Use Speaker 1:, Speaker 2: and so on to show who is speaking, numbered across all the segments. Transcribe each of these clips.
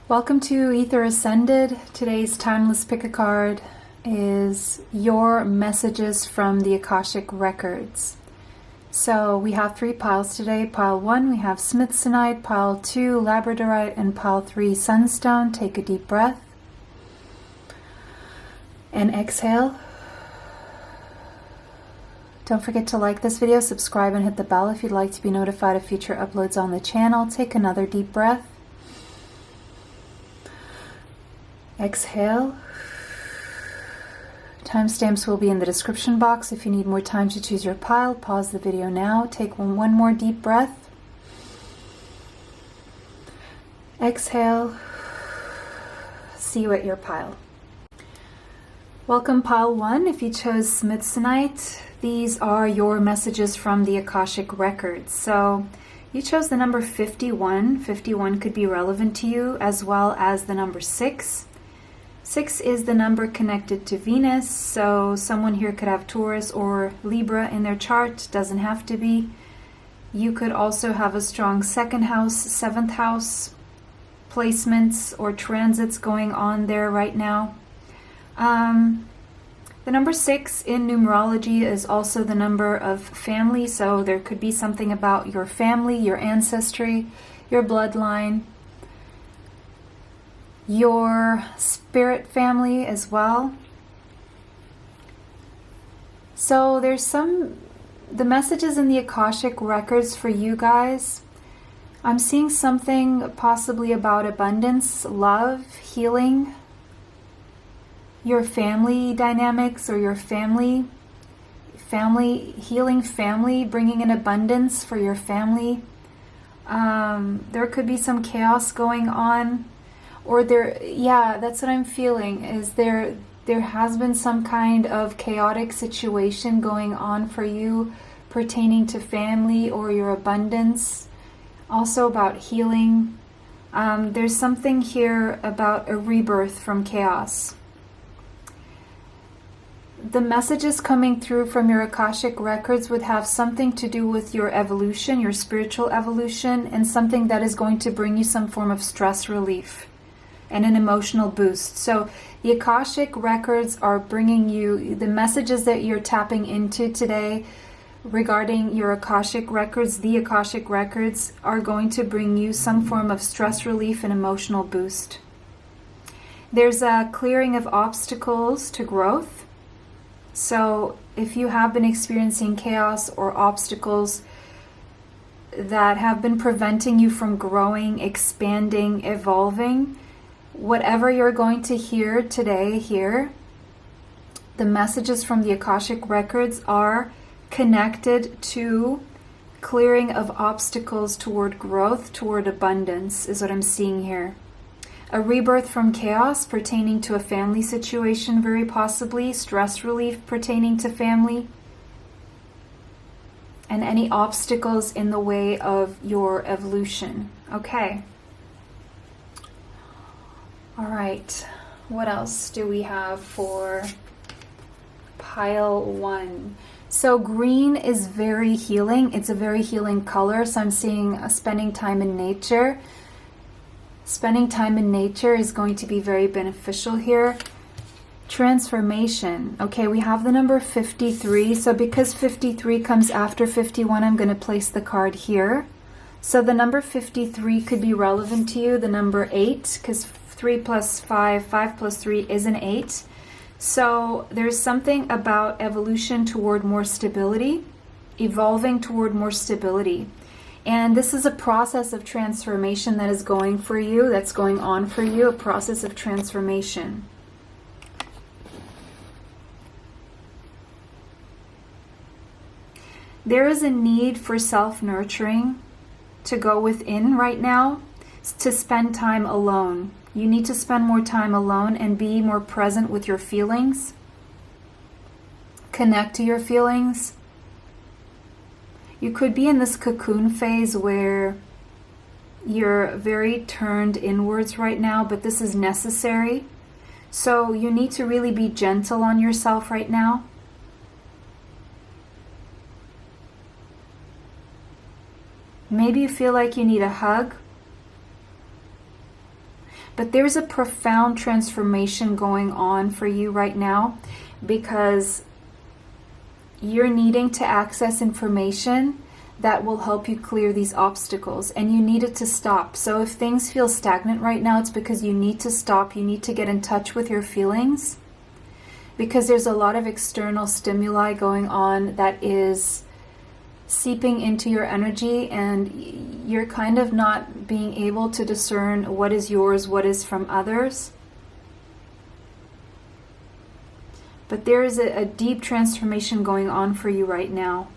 Speaker 1: Welcome to Ether Ascended. Today's timeless pick a card is your messages from the Akashic Records. So we have 3 piles today. Pile 1 we have Smithsonite, pile 2 Labradorite, and pile 3 Sunstone. Take a deep breath and exhale. Don't forget to like this video, subscribe, and hit the bell if you'd like to be notified of future uploads on the channel. Take another deep breath. Exhale. Timestamps will be in the description box. If you need more time to choose your pile, pause the video now. Take one more deep breath. Exhale. See you at your pile. Welcome pile 1. If you chose Smithsonite, these are your messages from the Akashic Records. So you chose the number 51. 51 could be relevant to you, as well as the number 6. 6 is the number connected to Venus, so someone here could have Taurus or Libra in their chart. Doesn't have to be. You could also have a strong 2nd house, 7th house placements or transits going on there right now. The number 6 in numerology is also the number of family, so there could be something about your family, your ancestry, your bloodline, your spirit family as well. So there's the messages in the Akashic Records for you guys. I'm seeing something possibly about abundance, love, healing, your family dynamics, or your family healing, family bringing in abundance for your family. There could be some chaos going on. Or that's what I'm feeling, is there has been some kind of chaotic situation going on for you pertaining to family or your abundance. Also about healing. There's something here about a rebirth from chaos. The messages coming through from your Akashic Records would have something to do with your evolution, your spiritual evolution, and something that is going to bring you some form of stress relief and an emotional boost. So the Akashic Records are bringing you the messages that you're tapping into today regarding your Akashic Records. The Akashic Records are going to bring you some form of stress relief and emotional boost. There's a clearing of obstacles to growth. So if you have been experiencing chaos or obstacles that have been preventing you from growing, expanding, evolving, whatever you're going to hear today here, the messages from the Akashic Records are connected to clearing of obstacles toward growth, toward abundance, is what I'm seeing here. A rebirth from chaos pertaining to a family situation, very possibly. Stress relief pertaining to family. And any obstacles in the way of your evolution. Okay. All right, what else do we have for pile 1? So green is very healing. It's a very healing color. So I'm seeing spending time in nature. Spending time in nature is going to be very beneficial here. Transformation. Okay, we have the number 53. So because 53 comes after 51, I'm going to place the card here. So the number 53 could be relevant to you. The number 8, because 3 plus 5, 5 plus 3 is an 8. So there's something about evolution toward more stability, evolving toward more stability. And this is a process of transformation that is going for you, that's going on for you, a process of transformation. There is a need for self-nurturing to go within right now, to spend time alone. You need to spend more time alone and be more present with your feelings. Connect to your feelings. You could be in this cocoon phase where you're very turned inwards right now, but this is necessary. So you need to really be gentle on yourself right now. Maybe you feel like you need a hug. But there's a profound transformation going on for you right now, because you're needing to access information that will help you clear these obstacles, and you need it to stop. So if things feel stagnant right now, it's because you need to stop. You need to get in touch with your feelings, because there's a lot of external stimuli going on that is seeping into your energy, and you're kind of not being able to discern what is yours, what is from others. But there is a deep transformation going on for you right now.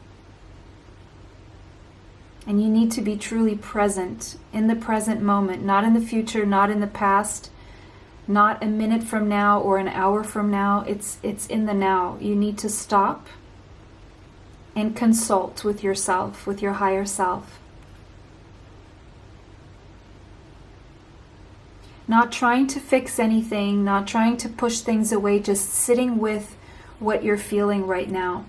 Speaker 1: And you need to be truly present in the present moment, not in the future, not in the past, not a minute from now or an hour from now. It's in the now. You need to stop and consult with yourself, with your higher self. Not trying to fix anything, not trying to push things away, just sitting with what you're feeling right now.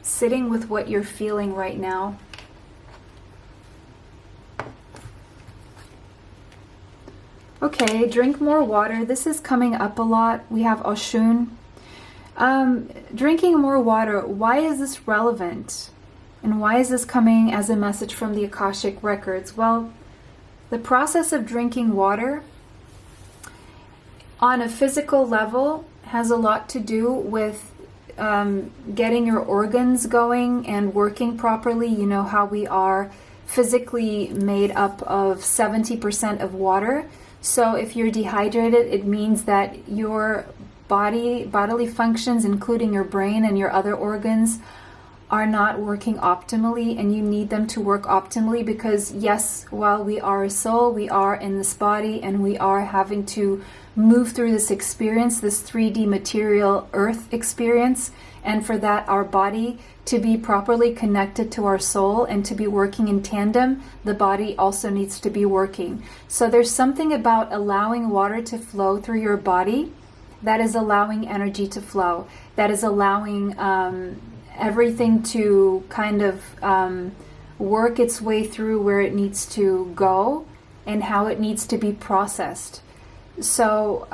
Speaker 1: Sitting with what you're feeling right now. Okay, drink more water. This is coming up a lot. We have Oshun. Drinking more water. Why is this relevant? And why is this coming as a message from the Akashic Records? Well, the process of drinking water on a physical level has a lot to do with getting your organs going and working properly. You know how we are physically made up of 70% of water. So if you're dehydrated, it means that your bodily functions, including your brain and your other organs, are not working optimally, and you need them to work optimally, because yes, while we are a soul, we are in this body, and we are having to move through this experience, this 3D material earth experience, and for that, our body to be properly connected to our soul and to be working in tandem, the body also needs to be working. So there's something about allowing water to flow through your body that is allowing energy to flow, that is allowing everything to kind of work its way through where it needs to go and how it needs to be processed. So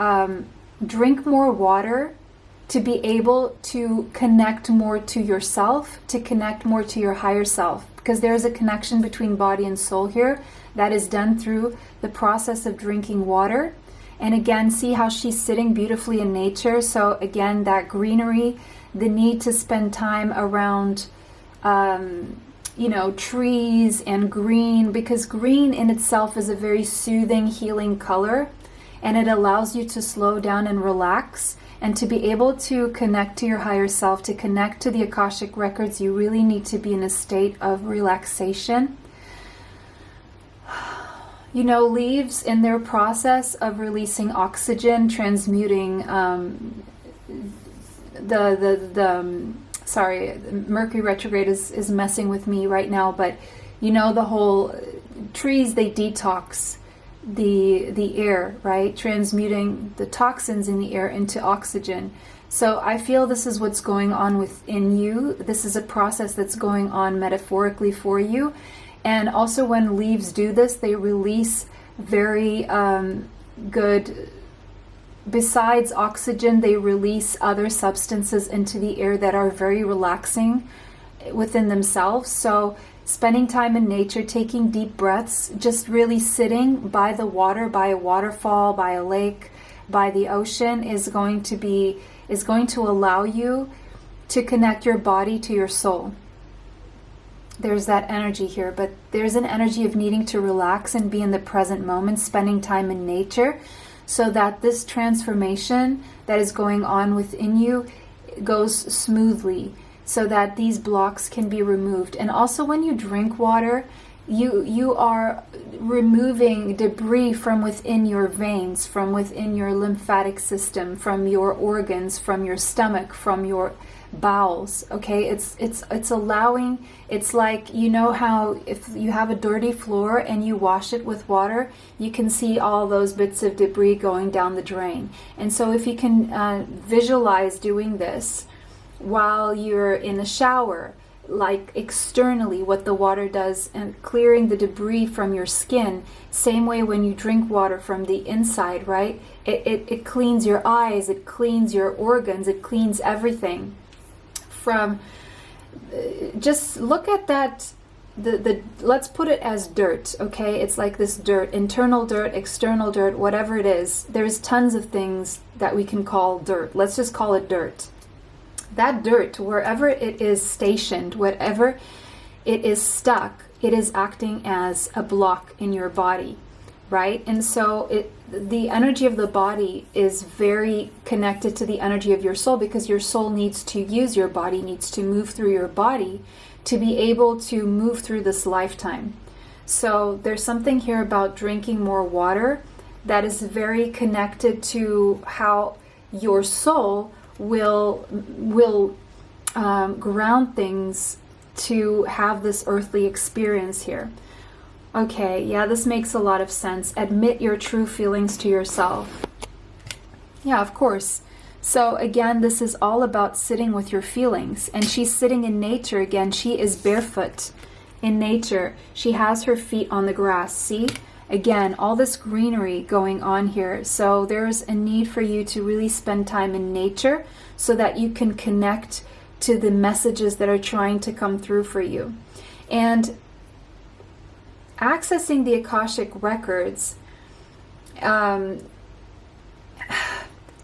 Speaker 1: drink more water to be able to connect more to yourself, to connect more to your higher self, because there is a connection between body and soul here that is done through the process of drinking water. And again, see how she's sitting beautifully in nature. So again, that greenery, the need to spend time around, trees and green, because green in itself is a very soothing, healing color, and it allows you to slow down and relax. And to be able to connect to your higher self, to connect to the Akashic Records, you really need to be in a state of relaxation. You know, leaves in their process of releasing oxygen, transmuting Mercury retrograde is messing with me right now, but you know, the whole trees, they detox the air, right? Transmuting the toxins in the air into oxygen. So I feel this is what's going on within you. This is a process that's going on metaphorically for you. And also when leaves do this, they release very good, besides oxygen, they release other substances into the air that are very relaxing within themselves. So spending time in nature, taking deep breaths, just really sitting by the water, by a waterfall, by a lake, by the ocean is going to allow you to connect your body to your soul. There's that energy here, but there's an energy of needing to relax and be in the present moment, spending time in nature, so that this transformation that is going on within you goes smoothly, so that these blocks can be removed. And also when you drink water, you are removing debris from within your veins, from within your lymphatic system, from your organs, from your stomach, from your bowels. Okay, it's allowing, it's like, you know how if you have a dirty floor and you wash it with water, you can see all those bits of debris going down the drain. And so if you can visualize doing this while you're in the shower, like externally what the water does and clearing the debris from your skin. Same way when you drink water from the inside, right? It cleans your eyes, it cleans your organs, it cleans everything. From just look at that, let's put it as dirt, okay? It's like this dirt, internal dirt, external dirt, whatever it is. There's tons of things that we can call dirt. Let's just call it dirt. That dirt, wherever it is stationed, whatever it is stuck, it is acting as a block in your body, right? And so the energy of the body is very connected to the energy of your soul, because your soul needs to use your body, needs to move through your body to be able to move through this lifetime. So there's something here about drinking more water that is very connected to how your soul will ground things to have this earthly experience here. Okay, yeah, this makes a lot of sense. Admit your true feelings to yourself. Yeah, of course. So again, this is all about sitting with your feelings. And she's sitting in nature again. She is barefoot in nature. She has her feet on the grass. See? Again, all this greenery going on here. So there's a need for you to really spend time in nature so that you can connect to the messages that are trying to come through for you. And accessing the Akashic records,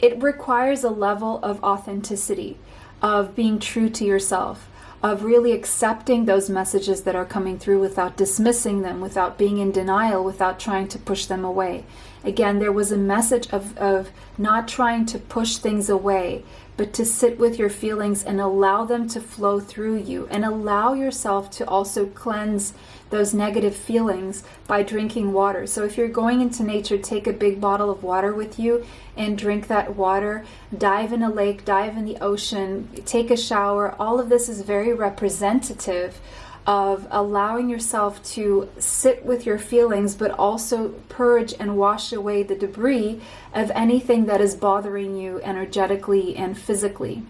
Speaker 1: it requires a level of authenticity, of being true to yourself, of really accepting those messages that are coming through without dismissing them, without being in denial, without trying to push them away. Again, there was a message of not trying to push things away, but to sit with your feelings and allow them to flow through you, and allow yourself to also cleanse those negative feelings by drinking water. So if you're going into nature, take a big bottle of water with you and drink that water. Dive in a lake, dive in the ocean, take a shower. All of this is very representative of allowing yourself to sit with your feelings, but also purge and wash away the debris of anything that is bothering you energetically and physically.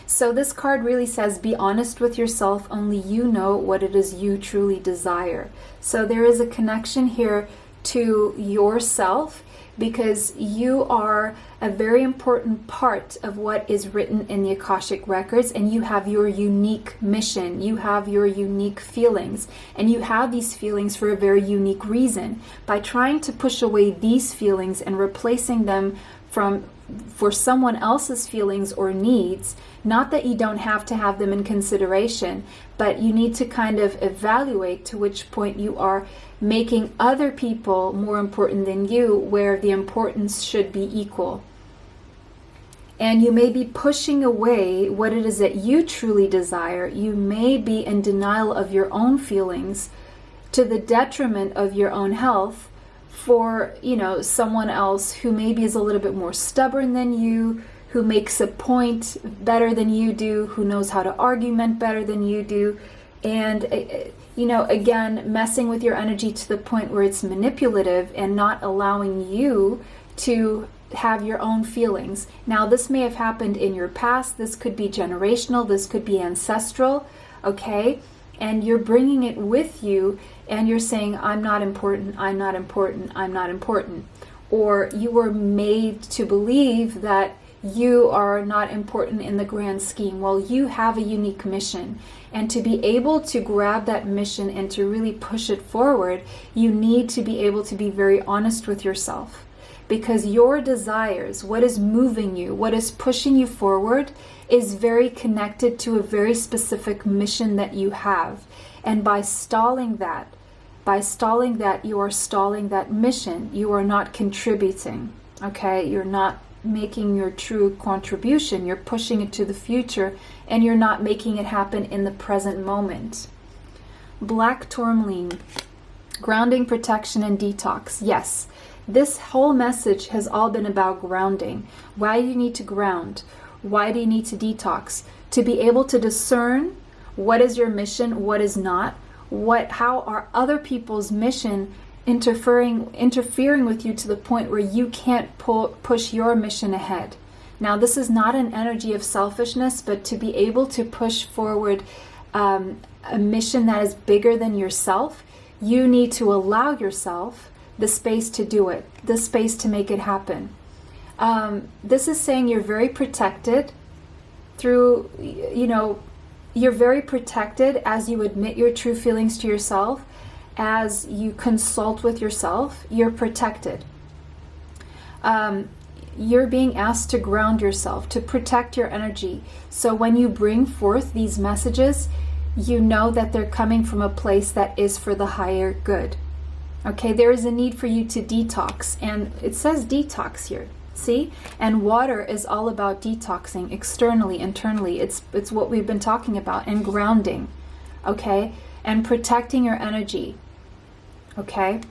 Speaker 1: So this card really says, be honest with yourself. Only you know what it is you truly desire. So there is a connection here to yourself, because you are a very important part of what is written in the Akashic records, and you have your unique mission, you have your unique feelings, and you have these feelings for a very unique reason. By trying to push away these feelings and replacing them for someone else's feelings or needs, not that you don't have to have them in consideration, but you need to kind of evaluate to which point you are making other people more important than you, where the importance should be equal. And you may be pushing away what it is that you truly desire. You may be in denial of your own feelings to the detriment of your own health for, someone else who maybe is a little bit more stubborn than you, who makes a point better than you do, who knows how to argument better than you do. And, again, messing with your energy to the point where it's manipulative and not allowing you to have your own feelings. Now, this may have happened in your past. This could be generational. This could be ancestral. Okay? And you're bringing it with you, and you're saying, I'm not important, I'm not important, I'm not important. Or you were made to believe that you are not important in the grand scheme. Well, you have a unique mission. And to be able to grab that mission and to really push it forward, you need to be able to be very honest with yourself. Because your desires, what is moving you, what is pushing you forward, is very connected to a very specific mission that you have. And by stalling that, you are stalling that mission. You are not contributing, okay? You're not making your true contribution. You're pushing it to the future, and you're not making it happen in the present moment. Black tourmaline, grounding, protection, and detox. Yes. This whole message has all been about grounding. Why do you need to ground? Why do you need to detox? To be able to discern what is your mission, what is not. How are other people's mission interfering with you to the point where you can't push your mission ahead. Now, this is not an energy of selfishness, but to be able to push forward a mission that is bigger than yourself, you need to allow yourself the space to do it, the space to make it happen. This is saying you're very protected through, you're very protected as you admit your true feelings to yourself, as you consult with yourself, you're protected. You're being asked to ground yourself, to protect your energy. So when you bring forth these messages, you know that they're coming from a place that is for the higher good. Okay, there is a need for you to detox, and it says detox here. See? And water is all about detoxing externally, internally. It's what we've been talking about, and grounding. Okay? And protecting your energy. Okay?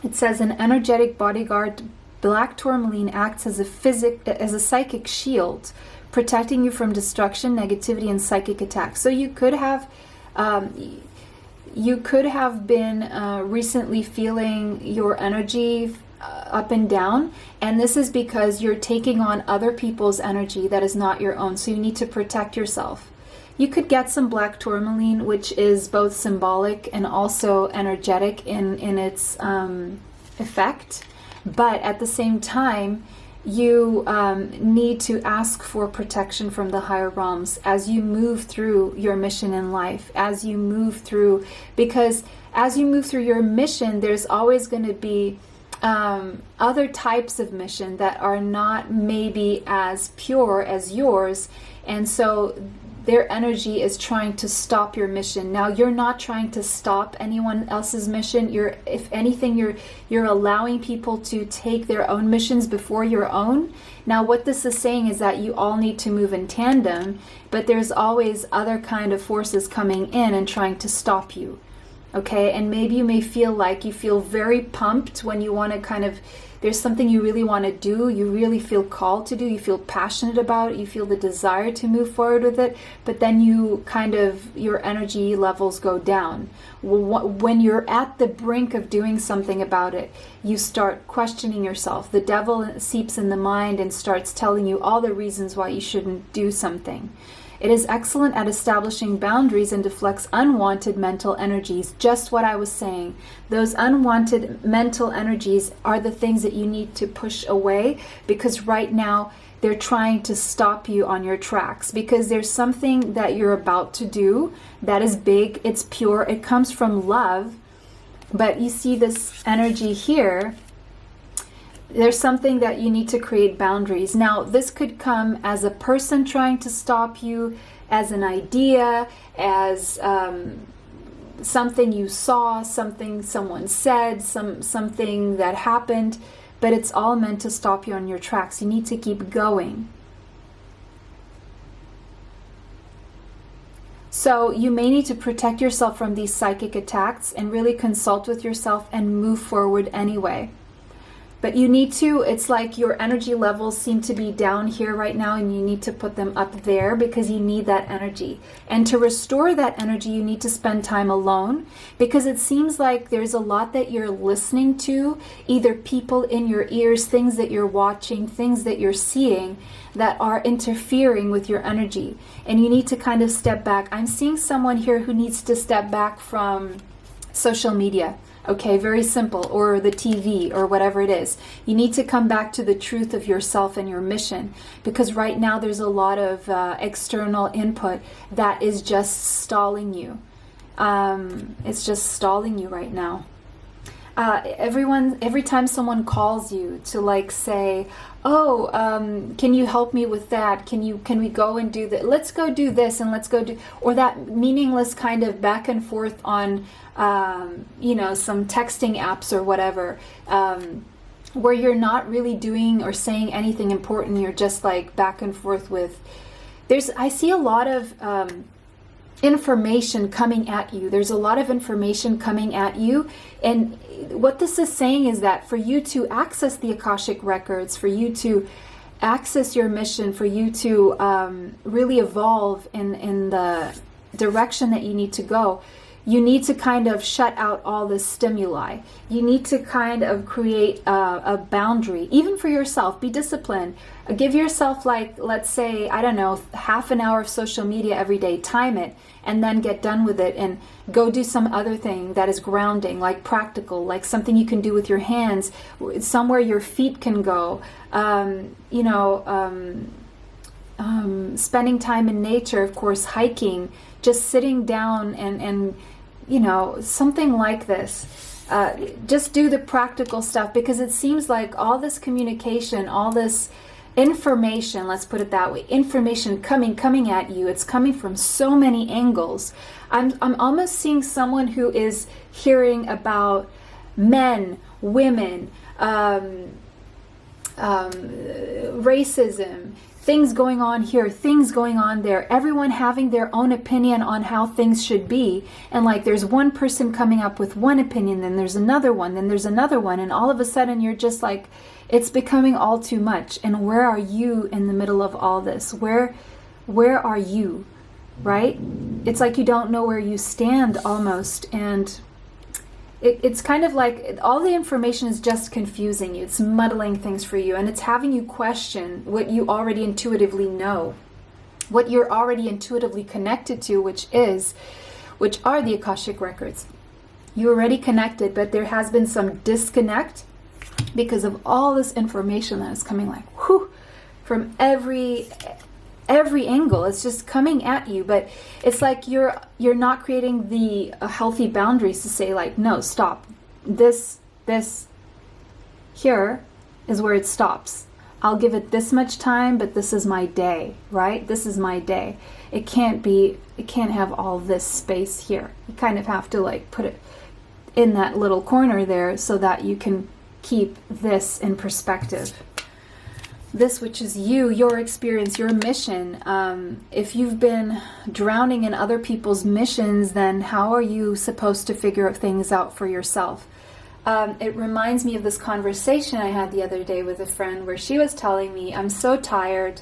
Speaker 1: It says an energetic bodyguard, black tourmaline acts as a psychic shield, protecting you from destruction, negativity, and psychic attacks. So you could have been recently feeling your energy up and down, and this is because you're taking on other people's energy that is not your own. So you need to protect yourself. You could get some black tourmaline, which is both symbolic and also energetic in its effect, but at the same time you need to ask for protection from the higher realms as you move through your mission in life, as you move through, because as you move through your mission, there's always going to be other types of mission that are not maybe as pure as yours, and so their energy is trying to stop your mission. Now, you're not trying to stop anyone else's mission. If anything, you're allowing people to take their own missions before your own. Now, what this is saying is that you all need to move in tandem, but there's always other kind of forces coming in and trying to stop you. Okay, and maybe you may feel like you feel very pumped when you want to kind of, there's something you really want to do, you really feel called to do, you feel passionate about it, you feel the desire to move forward with it, but then you kind of, your energy levels go down. When you're at the brink of doing something about it, you start questioning yourself. The devil seeps in the mind and starts telling you all the reasons why you shouldn't do something. It is excellent at establishing boundaries and deflects unwanted mental energies. Just what I was saying. Those unwanted mental energies are the things that you need to push away, because right now they're trying to stop you on your tracks, because there's something that you're about to do that is big, it's pure, it comes from love. But you see this energy here, there's something that you need to create boundaries. Now, this could come as a person trying to stop you, as an idea, as something you saw, something someone said, something that happened, but it's all meant to stop you on your tracks. You need to keep going. So you may need to protect yourself from these psychic attacks and really consult with yourself and move forward anyway. But you need to, it's like your energy levels seem to be down here right now, and you need to put them up there because you need that energy. And to restore that energy, you need to spend time alone, because it seems like there's a lot that you're listening to, either people in your ears, things that you're watching, things that you're seeing that are interfering with your energy. And you need to kind of step back. I'm seeing someone here who needs to step back from social media. Okay, very simple, or the TV, or whatever it is. You need to come back to the truth of yourself and your mission, because right now there's a lot of external input that is just stalling you. It's just stalling you right now. Every time someone calls you to like say, oh, can you help me with that? Can we go and do that? Let's go do this, and let's go do, or that meaningless kind of back and forth on, some texting apps or whatever, where you're not really doing or saying anything important. You're just like back and forth with, I see a lot of, information coming at you. There's a lot of information coming at you, and what this is saying is that for you to access the Akashic records, for you to access your mission, for you to really evolve in the direction that you need to go, you need to kind of shut out all this stimuli. You need to kind of create a boundary, even for yourself. Be disciplined. Give yourself, like, let's say, I don't know, half an hour of social media every day. Time it, and then get done with it and go do some other thing that is grounding, like practical, like something you can do with your hands, somewhere your feet can go. Spending time in nature, of course, hiking, just sitting down and something like this. Just do the practical stuff, because it seems like all this communication, all this information, let's put it that way, information coming at you, it's coming from so many angles. I'm almost seeing someone who is hearing about men, women, racism, things going on here, things going on there, everyone having their own opinion on how things should be. And like, there's one person coming up with one opinion, then there's another one, then there's another one, and all of a sudden you're just like, it's becoming all too much. And where are you in the middle of all this? Where are you, right? It's like you don't know where you stand almost. And it's kind of like all the information is just confusing you. It's muddling things for you, and it's having you question what you already intuitively know, what you're already intuitively connected to, which are the Akashic records. You're already connected, but there has been some disconnect because of all this information that is coming like whoo, from every angle. It's just coming at you, but it's like you're not creating the healthy boundaries to say, like, no, stop. This here is where it stops. I'll give it this much time, but this is my day, right? This is my day. It can't have all this space here. You kind of have to like put it in that little corner there so that you can keep this in perspective. This, which is you, your experience, your mission. If you've been drowning in other people's missions, then how are you supposed to figure things out for yourself? It reminds me of this conversation I had the other day with a friend where she was telling me, I'm so tired.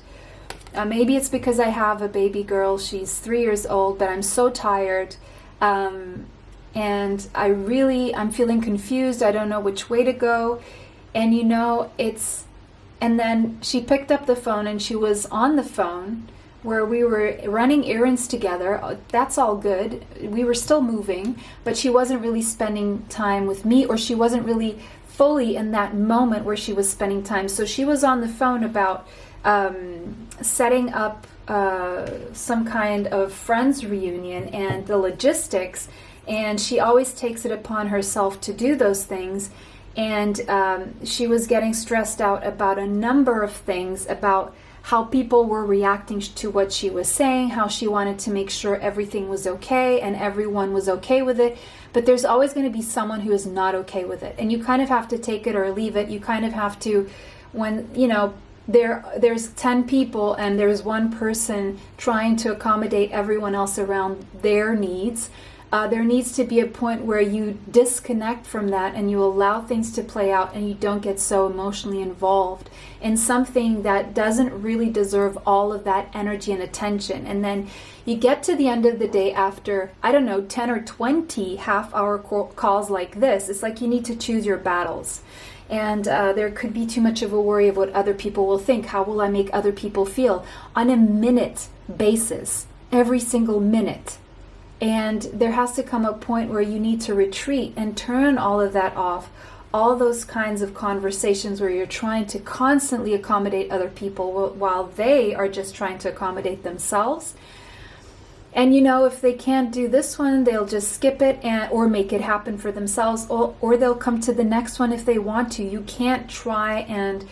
Speaker 1: Maybe it's because I have a baby girl. She's 3 years old, but I'm so tired. And I'm feeling confused. I don't know which way to go. And and then she picked up the phone, and she was on the phone where we were running errands together. That's all good. We were still moving, but she wasn't really spending time with me, or she wasn't really fully in that moment where she was spending time. So she was on the phone about setting up some kind of friends reunion and the logistics, and she always takes it upon herself to do those things. And she was getting stressed out about a number of things, about how people were reacting to what she was saying, how she wanted to make sure everything was okay and everyone was okay with it. But there's always going to be someone who is not okay with it. And you kind of have to take it or leave it. You kind of have to, when, there's 10 people and there's one person trying to accommodate everyone else around their needs. There needs to be a point where you disconnect from that and you allow things to play out, and you don't get so emotionally involved in something that doesn't really deserve all of that energy and attention. And then you get to the end of the day after, 10 or 20 half-hour calls like this. It's like you need to choose your battles. And there could be too much of a worry of what other people will think. How will I make other people feel? On a minute basis, every single minute. And there has to come a point where you need to retreat and turn all of that off. All those kinds of conversations where you're trying to constantly accommodate other people while they are just trying to accommodate themselves. And if they can't do this one, they'll just skip it or make it happen for themselves, or they'll come to the next one if they want to. You can't try and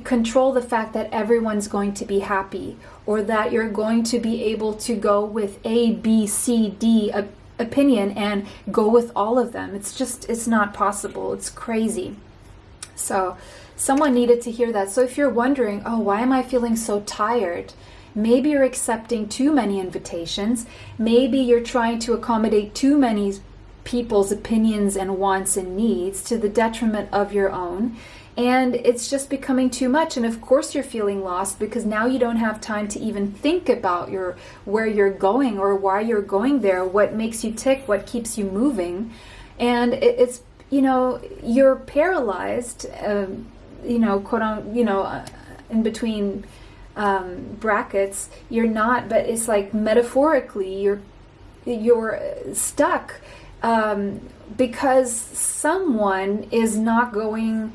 Speaker 1: control the fact that everyone's going to be happy, or that you're going to be able to go with A, B, C, D opinion and go with all of them. It's not possible. It's crazy. So someone needed to hear that. So if you're wondering, why am I feeling so tired? Maybe you're accepting too many invitations. Maybe you're trying to accommodate too many people's opinions and wants and needs to the detriment of your own. and it's just becoming too much. And of course you're feeling lost, because now you don't have time to even think about where you're going or why you're going there, what makes you tick, what keeps you moving. And it's, you know, you're paralyzed, you know, quote on, you know, in between brackets, you're not, but it's like metaphorically you're stuck, because someone is not going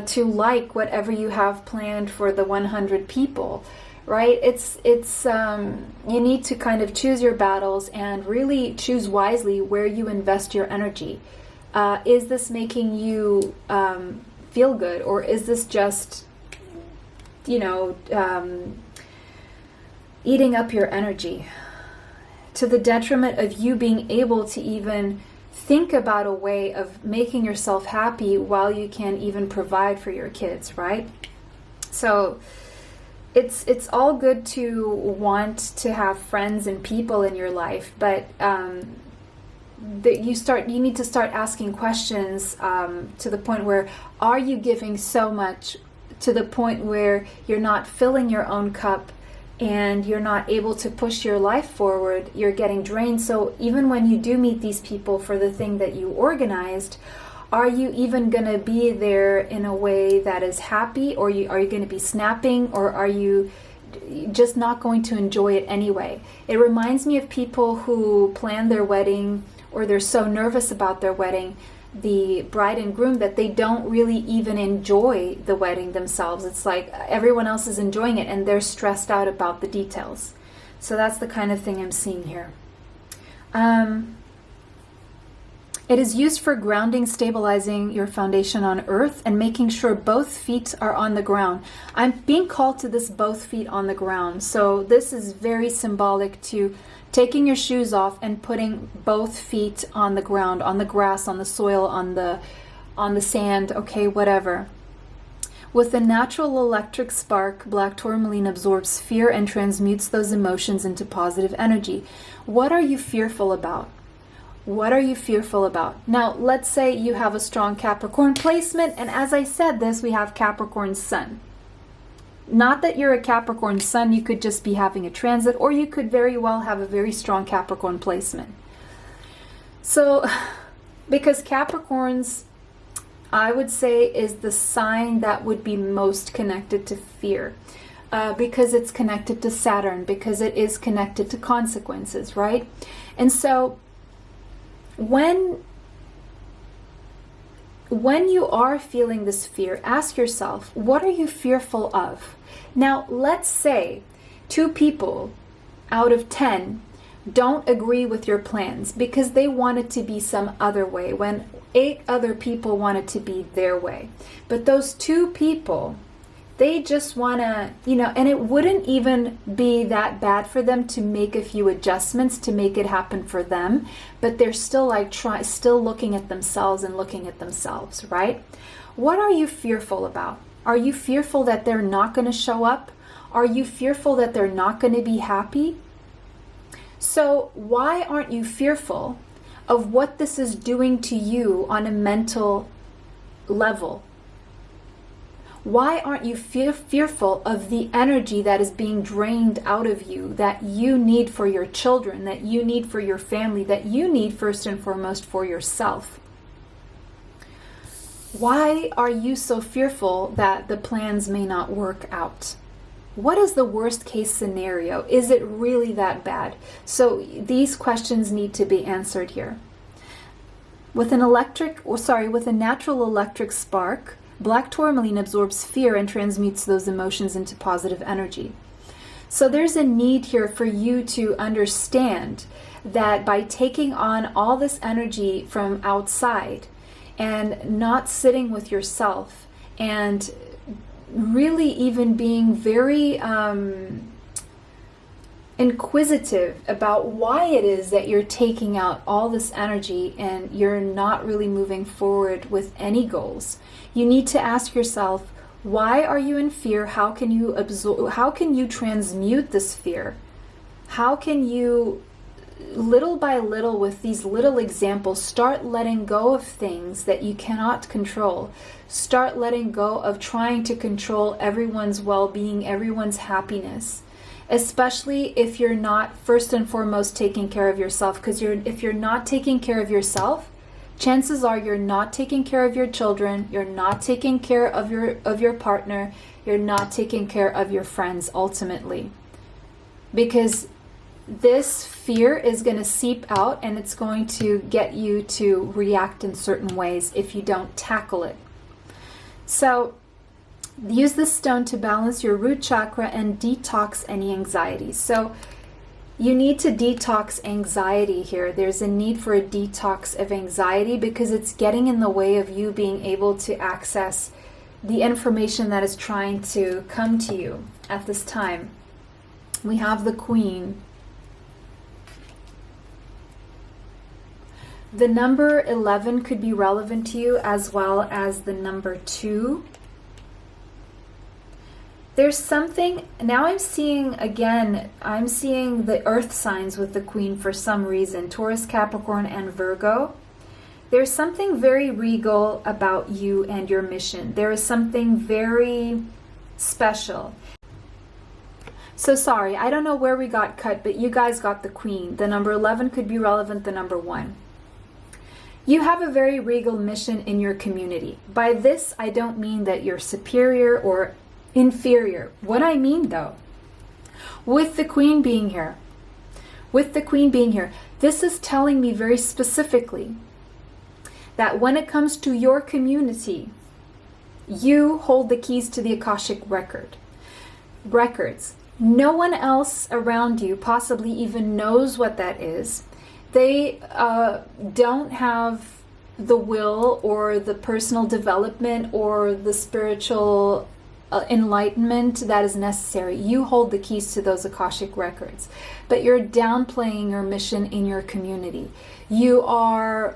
Speaker 1: to like whatever you have planned for the 100 people, right? It's you need to kind of choose your battles and really choose wisely where you invest your energy. Is this making you feel good, or is this just, you know, eating up your energy to the detriment of you being able to even think about a way of making yourself happy while you can even provide for your kids, right? So it's all good to want to have friends and people in your life, but you need to start asking questions to the point where, are you giving so much to the point where you're not filling your own cup and you're not able to push your life forward, you're getting drained. So even when you do meet these people for the thing that you organized, are you even going to be there in a way that is happy, or are you going to be snapping, or are you just not going to enjoy it anyway? It reminds me of people who plan their wedding, or they're so nervous about their wedding, the bride and groom, that they don't really even enjoy the wedding themselves. It's like everyone else is enjoying it and they're stressed out about the details. So that's the kind of thing I'm seeing here. It is used for grounding, stabilizing your foundation on earth, and making sure both feet are on the ground. I'm being called to this both feet on the ground. So this is very symbolic to taking your shoes off and putting both feet on the ground, on the grass, on the soil, on the sand, okay, whatever. With the natural electric spark, black tourmaline absorbs fear and transmutes those emotions into positive energy. What are you fearful about? What are you fearful about? Now, let's say you have a strong Capricorn placement, and as I said this, we have Capricorn Sun. Not that you're a Capricorn Sun, you could just be having a transit, or you could very well have a very strong Capricorn placement. So, because Capricorns, I would say, is the sign that would be most connected to fear. Because it's connected to Saturn, because it is connected to consequences, right? And so, when you are feeling this fear, ask yourself, what are you fearful of? Now, let's say 2 people out of 10 don't agree with your plans because they want it to be some other way, when 8 other people want it to be their way. But those 2 people, they just want to, you know, and it wouldn't even be that bad for them to make a few adjustments to make it happen for them, but they're still like still looking at themselves and looking at themselves, right? What are you fearful about? Are you fearful that they're not going to show up? Are you fearful that they're not going to be happy? So why aren't you fearful of what this is doing to you on a mental level? Why aren't you fearful of the energy that is being drained out of you, that you need for your children, that you need for your family, that you need first and foremost for yourself? Why are you so fearful that the plans may not work out? What is the worst case scenario? Is it really that bad? So these questions need to be answered here. With a natural electric spark, black tourmaline absorbs fear and transmutes those emotions into positive energy. So there's a need here for you to understand that by taking on all this energy from outside and not sitting with yourself and really even being very inquisitive about why it is that you're taking out all this energy and you're not really moving forward with any goals. You need to ask yourself, why are you in fear? How can you transmute this fear? How can you little by little, with these little examples, start letting go of things that you cannot control. Start letting go of trying to control everyone's well-being, everyone's happiness, especially if you're not first and foremost taking care of yourself. Because if you're not taking care of yourself, chances are you're not taking care of your children, you're not taking care of your partner, you're not taking care of your friends ultimately. Because this fear is going to seep out, and it's going to get you to react in certain ways if you don't tackle it. So use this stone to balance your root chakra and detox any anxiety. So you need to detox anxiety here. There's a need for a detox of anxiety because it's getting in the way of you being able to access the information that is trying to come to you at this time. We have the Queen. The number 11 could be relevant to you, as well as the number 2. There's something, now I'm seeing the earth signs with the Queen for some reason, Taurus, Capricorn, and Virgo. There's something very regal about you and your mission. There is something very special. So sorry, I don't know where we got cut, but you guys got the Queen. The number 11 could be relevant, the number 1. You have a very regal mission in your community. By this, I don't mean that you're superior or inferior. What I mean though, with the Queen being here, this is telling me very specifically that when it comes to your community, you hold the keys to the Akashic records. No one else around you possibly even knows what that is. They don't have the will or the personal development or the spiritual enlightenment that is necessary. You hold the keys to those Akashic records, but you're downplaying your mission in your community. You are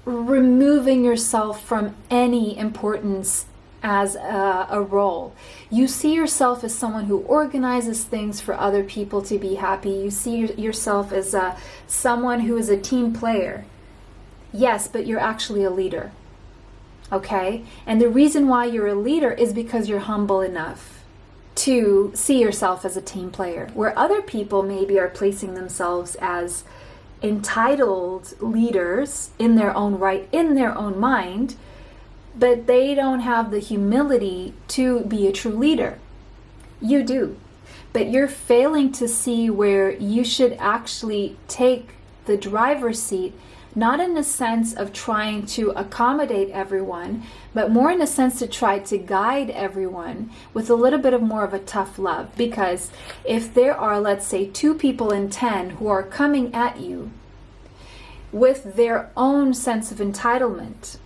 Speaker 1: removing yourself from any importance as a role. You see yourself as someone who organizes things for other people to be happy. You see yourself as someone who is a team player. Yes, but you're actually a leader. Okay? And the reason why you're a leader is because you're humble enough to see yourself as a team player, where other people maybe are placing themselves as entitled leaders in their own right, in their own mind, but they don't have the humility to be a true leader. You do. But you're failing to see where you should actually take the driver's seat, not in the sense of trying to accommodate everyone, but more in a sense to try to guide everyone with a little bit of more of a tough love. Because if there are, let's say, 2 people in 10 who are coming at you with their own sense of entitlement,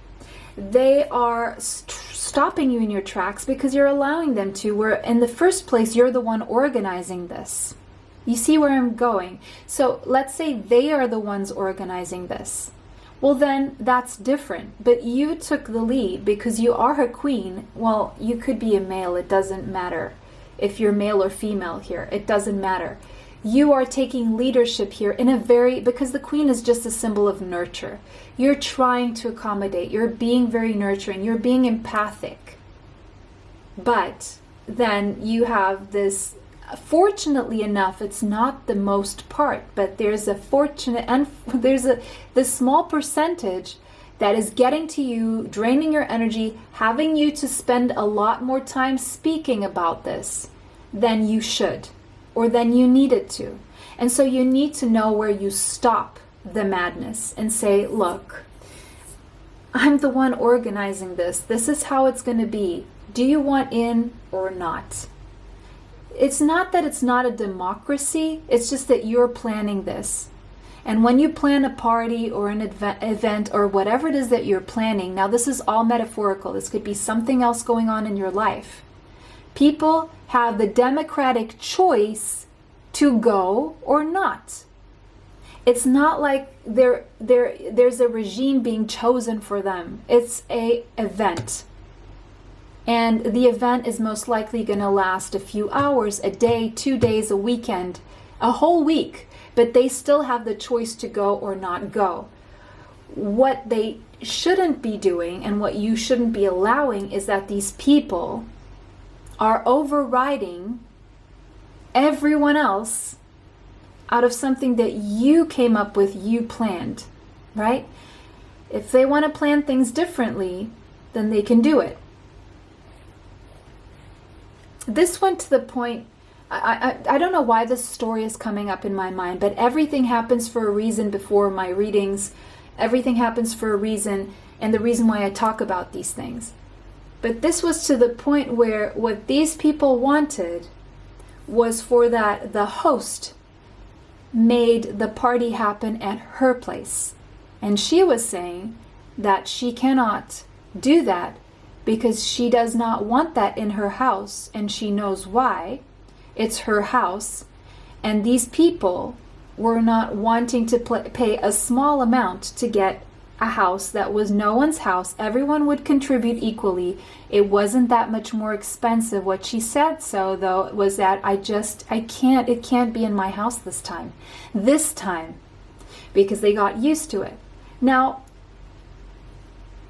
Speaker 1: they are stopping you in your tracks because you're allowing them to, where in the first place you're the one organizing this. You see where I'm going? So let's say they are the ones organizing this. Well, then that's different. But you took the lead because you are a queen. Well, you could be a male. It doesn't matter if you're male or female here. It doesn't matter. You are taking leadership here in a very, because the queen is just a symbol of nurture. You're trying to accommodate. You're being very nurturing. You're being empathic. But then you have this, fortunately enough, it's not the most part, but there's a fortunate, and there's this small percentage that is getting to you, draining your energy, having you to spend a lot more time speaking about this than you should, or than you needed to. And so you need to know where you stop the madness and say, look, I'm the one organizing this. This is how it's going to be. Do you want in or not? It's not that it's not a democracy. It's just that you're planning this. And when you plan a party or an event or whatever it is that you're planning, now this is all metaphorical. This could be something else going on in your life. People have the democratic choice to go or not. It's not like there's a regime being chosen for them. It's an event. And the event is most likely going to last a few hours, a day, 2 days, a weekend, a whole week. but they still have the choice to go or not go. What they shouldn't be doing and what you shouldn't be allowing is that these people are overriding everyone else out of something that you came up with, you planned, right? If they want to plan things differently, then they can do it. This went to the point, I don't know why this story is coming up in my mind, but everything happens for a reason before my readings. Everything happens for a reason, and the reason why I talk about these things. But this was to the point where what these people wanted was for that the host made the party happen at her place. And she was saying that she cannot do that because she does not want that in her house, and she knows why. It's her house, and these people were not wanting to pay a small amount to get a house that was no one's house. Everyone would contribute equally. It wasn't that much more expensive. What she said so though was that it can't be in my house this time, because they got used to it. Now,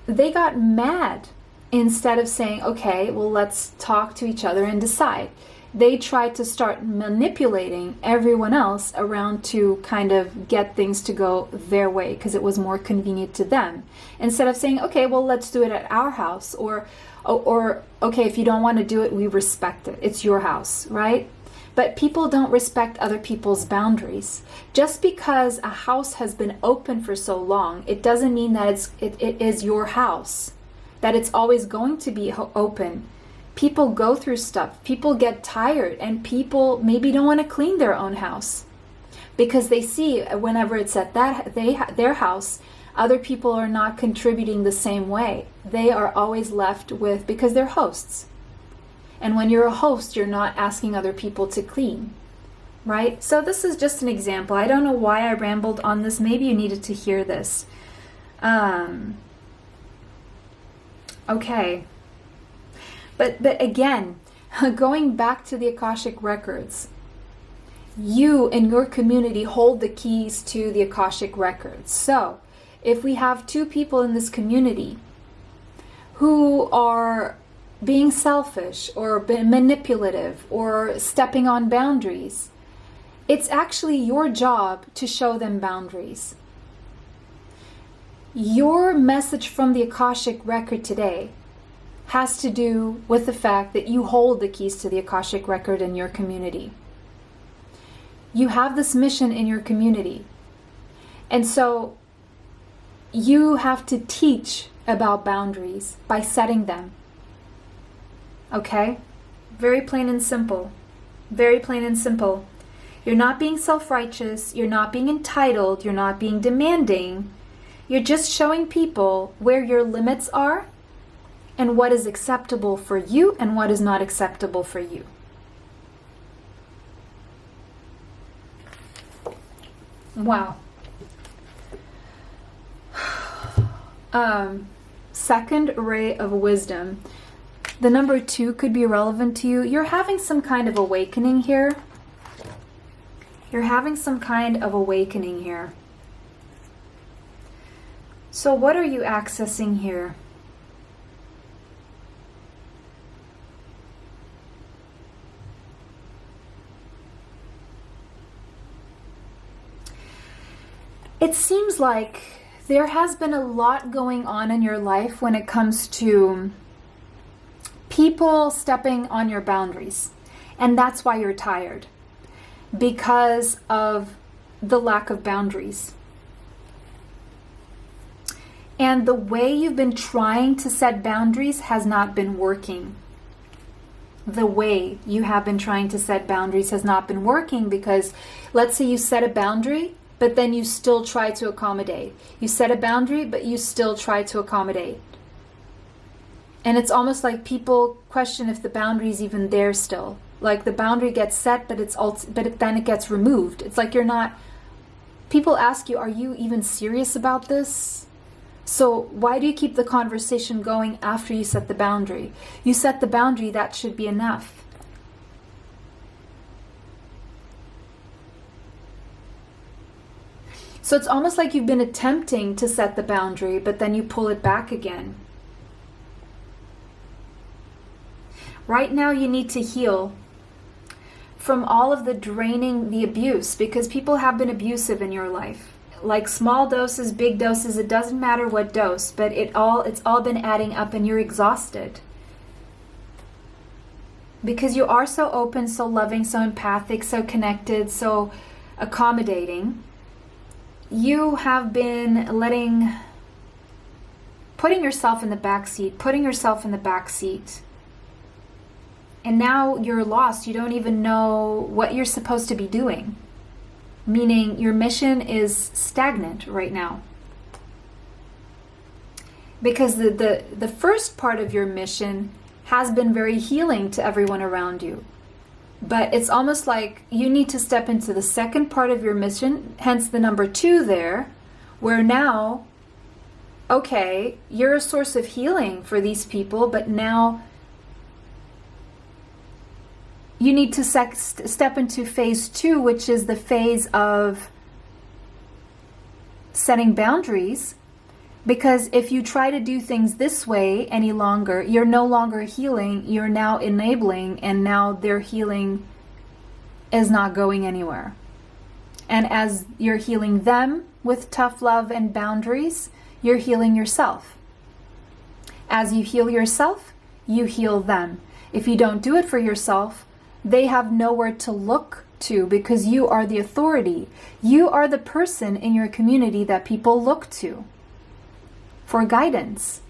Speaker 1: they got mad instead of saying, okay, well, let's talk to each other and decide. They tried to start manipulating everyone else around to kind of get things to go their way because it was more convenient to them. Instead of saying, okay, well, let's do it at our house, or okay, if you don't want to do it, we respect it. It's your house, right? But people don't respect other people's boundaries. Just because a house has been open for so long, it doesn't mean that it is your house, that it's always going to be open. People go through stuff, people get tired, and people maybe don't want to clean their own house because they see whenever it's at their house, other people are not contributing the same way. They are always left with, because they're hosts. And when you're a host, you're not asking other people to clean, right? So this is just an example. I don't know why I rambled on this. Maybe you needed to hear this. Okay. But again, going back to the Akashic records, you in your community hold the keys to the Akashic records. So if we have two people in this community who are being selfish or manipulative or stepping on boundaries, it's actually your job to show them boundaries. Your message from the Akashic record today has to do with the fact that you hold the keys to the Akashic record in your community. You have this mission in your community. And so you have to teach about boundaries by setting them. Okay? Very plain and simple. Very plain and simple. You're not being self-righteous. You're not being entitled. You're not being demanding. You're just showing people where your limits are and what is acceptable for you and what is not acceptable for you. Wow. Second ray of wisdom. The number 2 could be relevant to you. You're having some kind of awakening here. You're having some kind of awakening here. So what are you accessing here? It seems like there has been a lot going on in your life when it comes to people stepping on your boundaries. And that's why you're tired, because of the lack of boundaries. And the way you've been trying to set boundaries has not been working. The way you have been trying to set boundaries has not been working because let's say you set a boundary, but then you still try to accommodate. You set a boundary, but you still try to accommodate. And it's almost like people question if the boundary is even there still. Like the boundary gets set, but then it gets removed. It's like you're not... People ask you, are you even serious about this? So why do you keep the conversation going after you set the boundary? You set the boundary, that should be enough. So it's almost like you've been attempting to set the boundary, but then you pull it back again. Right now you need to heal from all of the draining, the abuse, because people have been abusive in your life. Like small doses, big doses, it doesn't matter what dose, but it's all been adding up and you're exhausted. Because you are so open, so loving, so empathic, so connected, so accommodating. You have been putting yourself in the back seat, and now you're lost. You don't even know what you're supposed to be doing, meaning your mission is stagnant right now. Because the first part of your mission has been very healing to everyone around you. But it's almost like you need to step into the second part of your mission, hence the number 2 there, where now, okay, you're a source of healing for these people, but now you need to step into phase 2, which is the phase of setting boundaries. Because if you try to do things this way any longer, you're no longer healing, you're now enabling, and now their healing is not going anywhere. And as you're healing them with tough love and boundaries, you're healing yourself. As you heal yourself, you heal them. If you don't do it for yourself, they have nowhere to look to, because you are the authority. You are the person in your community that people look to for guidance,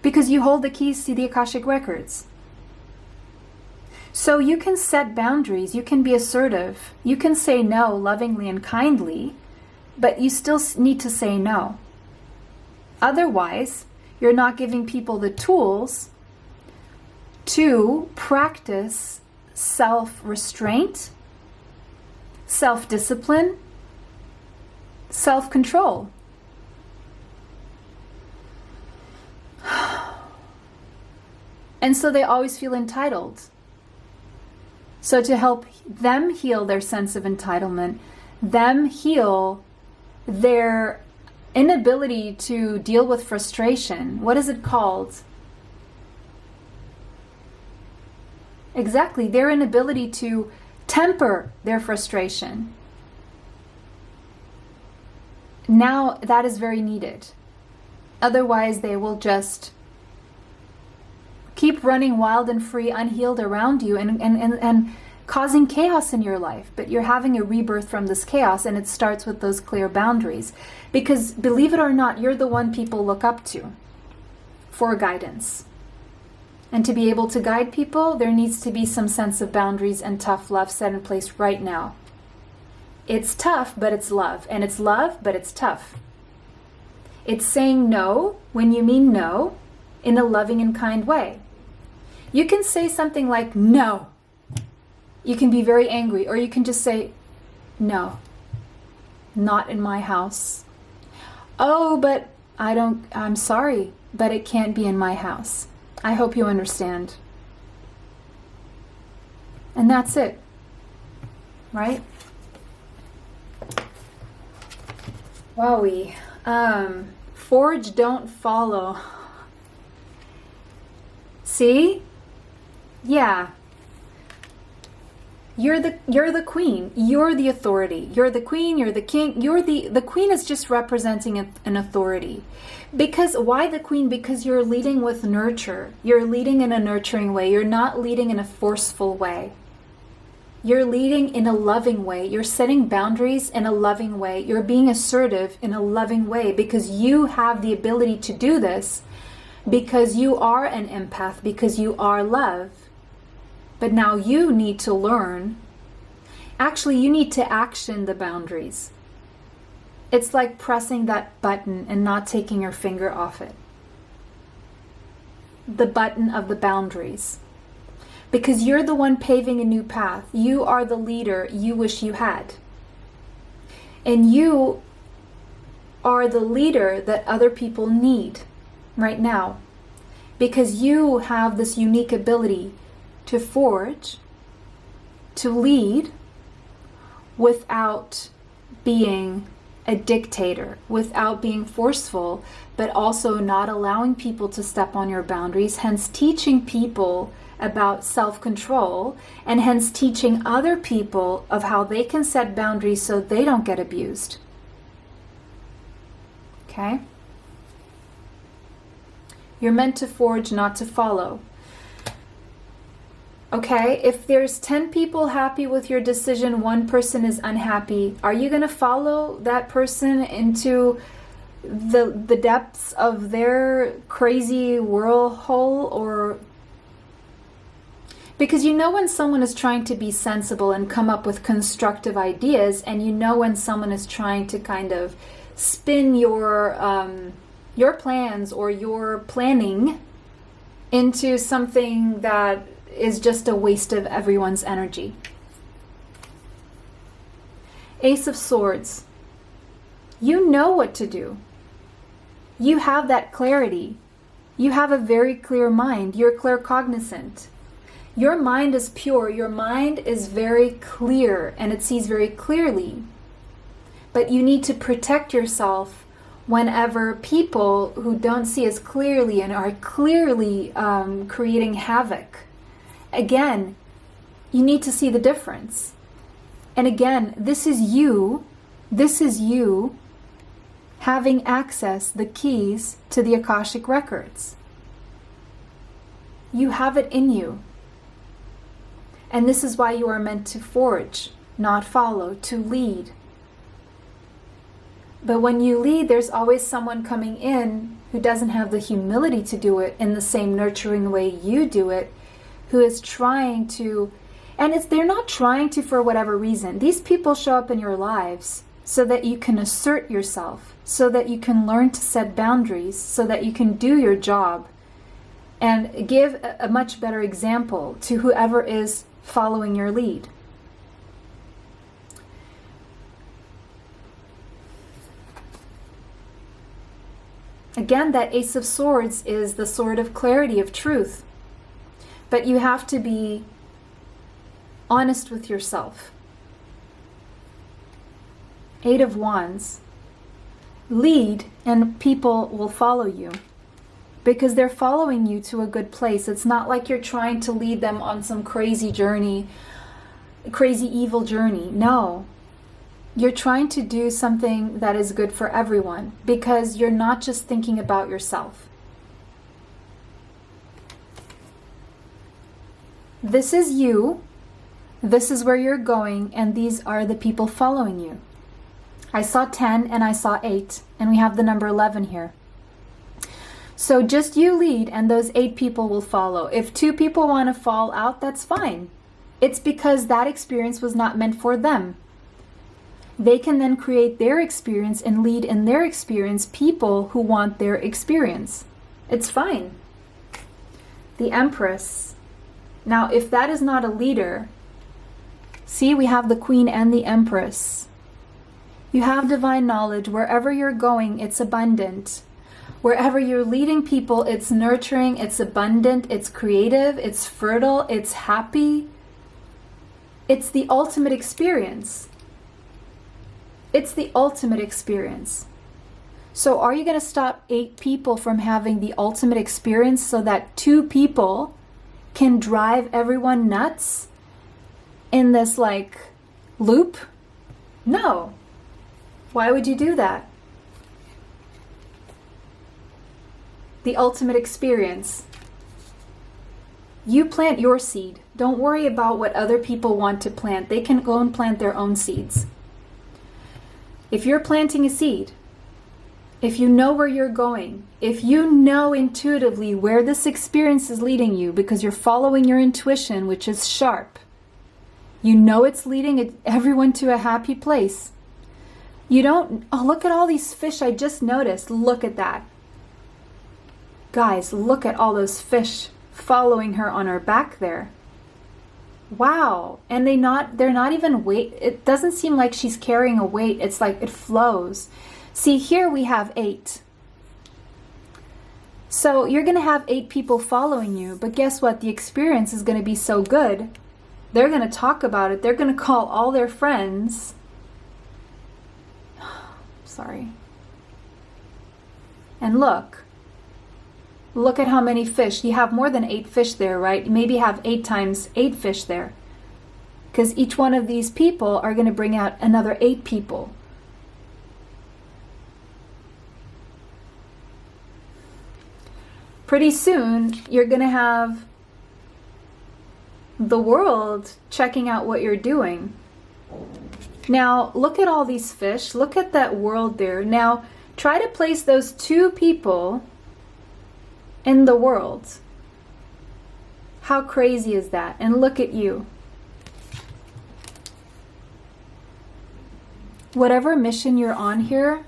Speaker 1: because you hold the keys to the Akashic records. So you can set boundaries, you can be assertive, you can say no lovingly and kindly, but you still need to say no. Otherwise, you're not giving people the tools to practice self-restraint, self-discipline, self-control. And so they always feel entitled. So to help them heal their sense of entitlement, them heal their inability to deal with frustration. What is it called? Exactly, their inability to temper their frustration. Now that is very needed. Otherwise, they will just keep running wild and free, unhealed around you, and causing chaos in your life. But you're having a rebirth from this chaos, and it starts with those clear boundaries. Because believe it or not, you're the one people look up to for guidance. And to be able to guide people, there needs to be some sense of boundaries and tough love set in place right now. It's tough, but it's love. And it's love, but it's tough. It's saying no when you mean no in a loving and kind way. You can say something like no. You can be very angry, or you can just say no, not in my house. Oh, but I'm sorry, but it can't be in my house. I hope you understand. And that's it, right? Wowie. Forge, don't follow. See? Yeah. You're the queen. You're the authority. You're the queen, you're the king. The queen is just representing an authority. Because why the queen? Because you're leading with nurture. You're leading in a nurturing way. You're not leading in a forceful way. You're leading in a loving way. You're setting boundaries in a loving way. You're being assertive in a loving way, because you have the ability to do this, because you are an empath, because you are love. But now you need to learn. Actually, you need to action the boundaries. It's like pressing that button and not taking your finger off it. The button of the boundaries. Because you're the one paving a new path. You are the leader you wish you had. And you are the leader that other people need right now. Because you have this unique ability to forge, to lead, without being a dictator, without being forceful, but also not allowing people to step on your boundaries, hence teaching people about self-control, and hence teaching other people of how they can set boundaries so they don't get abused. Okay? You're meant to forge, not to follow. Okay, if there's 10 people happy with your decision, one person is unhappy, are you going to follow that person into the depths of their crazy whirlhole? Or because you know when someone is trying to be sensible and come up with constructive ideas, and you know when someone is trying to kind of spin your plans or your planning into something that is just a waste of everyone's energy. Ace of Swords. You know what to do. You have that clarity. You have a very clear mind. You're claircognizant. Your mind is pure. Your mind is very clear and it sees very clearly. But you need to protect yourself whenever people who don't see as clearly and are clearly creating havoc. Again, you need to see the difference. And again, this is you having access, the keys to the Akashic records. You have it in you. And this is why you are meant to forge, not follow, to lead. But when you lead, there's always someone coming in who doesn't have the humility to do it in the same nurturing way you do it, who is trying to, and they're not trying to for whatever reason. These people show up in your lives so that you can assert yourself, so that you can learn to set boundaries, so that you can do your job and give a much better example to whoever is following your lead. Again, that Ace of Swords is the sword of clarity, of truth. But you have to be honest with yourself. Eight of Wands. Lead and people will follow you because they're following you to a good place. It's not like you're trying to lead them on some crazy journey, crazy evil journey. No. You're trying to do something that is good for everyone because you're not just thinking about yourself. This is you, this is where you're going, and these are the people following you. I saw 10 and I saw 8, and we have the number 11 here. So just you lead and those 8 people will follow. If 2 people want to fall out, that's fine. It's because that experience was not meant for them. They can then create their experience and lead in their experience people who want their experience. It's fine. The Empress. Now, if that is not a leader, see, we have the Queen and the Empress. You have divine knowledge. Wherever you're going, it's abundant. Wherever you're leading people, it's nurturing, it's abundant, it's creative, it's fertile, it's happy. It's the ultimate experience. It's the ultimate experience. So are you going to stop 8 people from having the ultimate experience so that 2 people can drive everyone nuts in this like loop? No. Why would you do that? The ultimate experience. You plant your seed. Don't worry about what other people want to plant. They can go and plant their own seeds. If you're planting a seed, if you know where you're going, if you know intuitively where this experience is leading you because you're following your intuition, which is sharp, you know it's leading everyone to a happy place. You don't, oh, look at all these fish I just noticed. Look at that. Guys, look at all those fish following her on her back there. Wow. And they're not even weight. It doesn't seem like she's carrying a weight. It's like it flows. See, here we have 8. So you're going to have 8 people following you, but guess what? The experience is going to be so good. They're going to talk about it. They're going to call all their friends. sorry. And look at how many fish. You have more than 8 fish there, right? You maybe have 8 times 8 fish there. Because each one of these people are going to bring out another 8 people. Pretty soon, you're going to have the world checking out what you're doing. Now, look at all these fish. Look at that world there. Now, try to place those 2 people in the world. How crazy is that? And look at you. Whatever mission you're on here,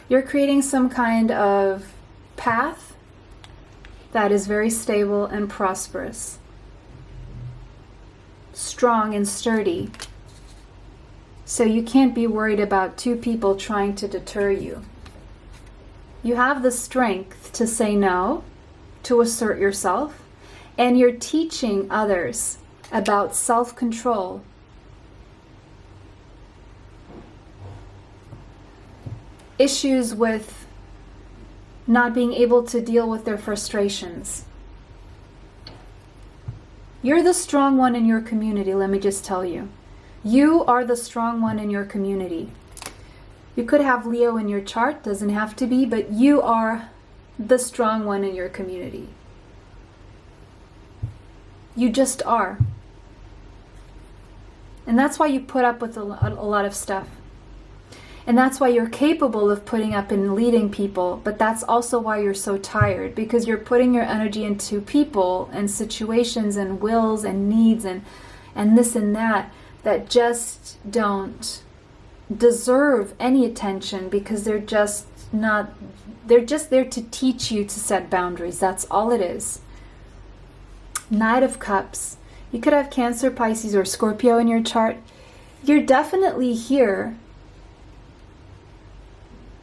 Speaker 1: you're creating some kind of path that is very stable and prosperous, strong and sturdy. So you can't be worried about 2 people trying to deter you. You have the strength to say no, to assert yourself, and you're teaching others about self-control. Issues with not being able to deal with their frustrations. You're the strong one in your community, let me just tell you. You are the strong one in your community. You could have Leo in your chart, doesn't have to be, but you are the strong one in your community. You just are. And that's why you put up with a lot of stuff. And that's why you're capable of putting up and leading people, but that's also why you're so tired, because you're putting your energy into people and situations and wills and needs and this and that just don't deserve any attention, because they're just there to teach you to set boundaries. That's all it is. Knight of Cups. You could have Cancer, Pisces, or Scorpio in your chart. You're definitely here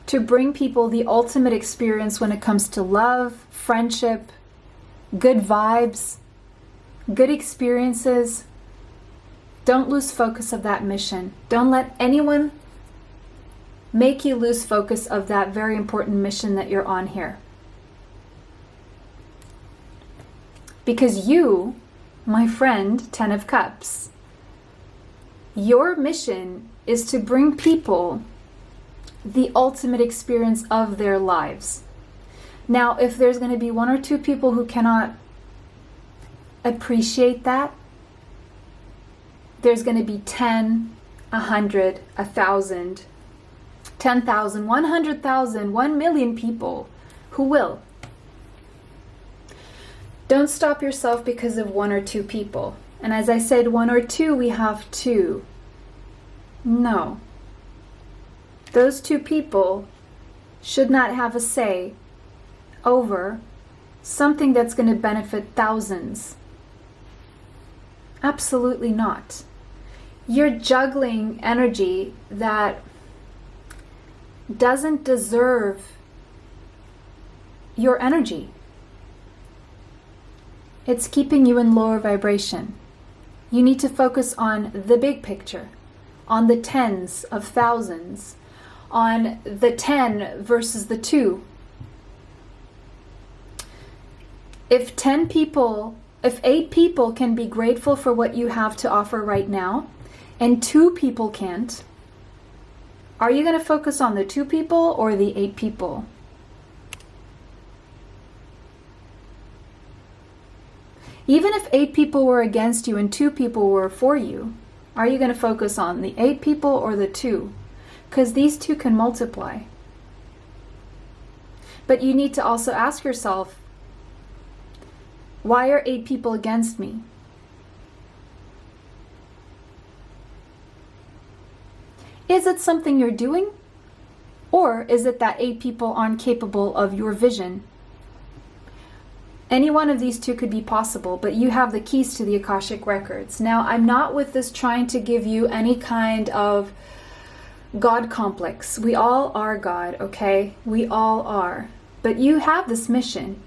Speaker 1: to bring people the ultimate experience when it comes to love, friendship, good vibes, good experiences. Don't lose focus of that mission. Don't let anyone make you lose focus of that very important mission that you're on here. Because you, my friend, 10 of Cups, your mission is to bring people the ultimate experience of their lives. Now, if there's going to be 1 or 2 people who cannot appreciate that, there's going to be 10, 100, 1,000, 10,000, 100,000, 1 million people who will. Don't stop yourself because of 1 or 2 people. And as I said, 1 or 2, we have 2. No. Those 2 people should not have a say over something that's going to benefit thousands. Absolutely not. You're juggling energy that doesn't deserve your energy. It's keeping you in lower vibration. You need to focus on the big picture, on the tens of thousands, on the 10 versus the 2. If 8 people can be grateful for what you have to offer right now, and 2 people can't, are you going to focus on the 2 people or the 8 people? Even if 8 people were against you and 2 people were for you, are you going to focus on the 8 people or the 2? Because these 2 can multiply. But you need to also ask yourself, why are 8 people against me? Is it something you're doing? Or is it that 8 people aren't capable of your vision? Any one of these 2 could be possible, but you have the keys to the Akashic Records. Now, I'm not with this trying to give you any kind of God complex. We all are God, okay? We all are. But you have this mission.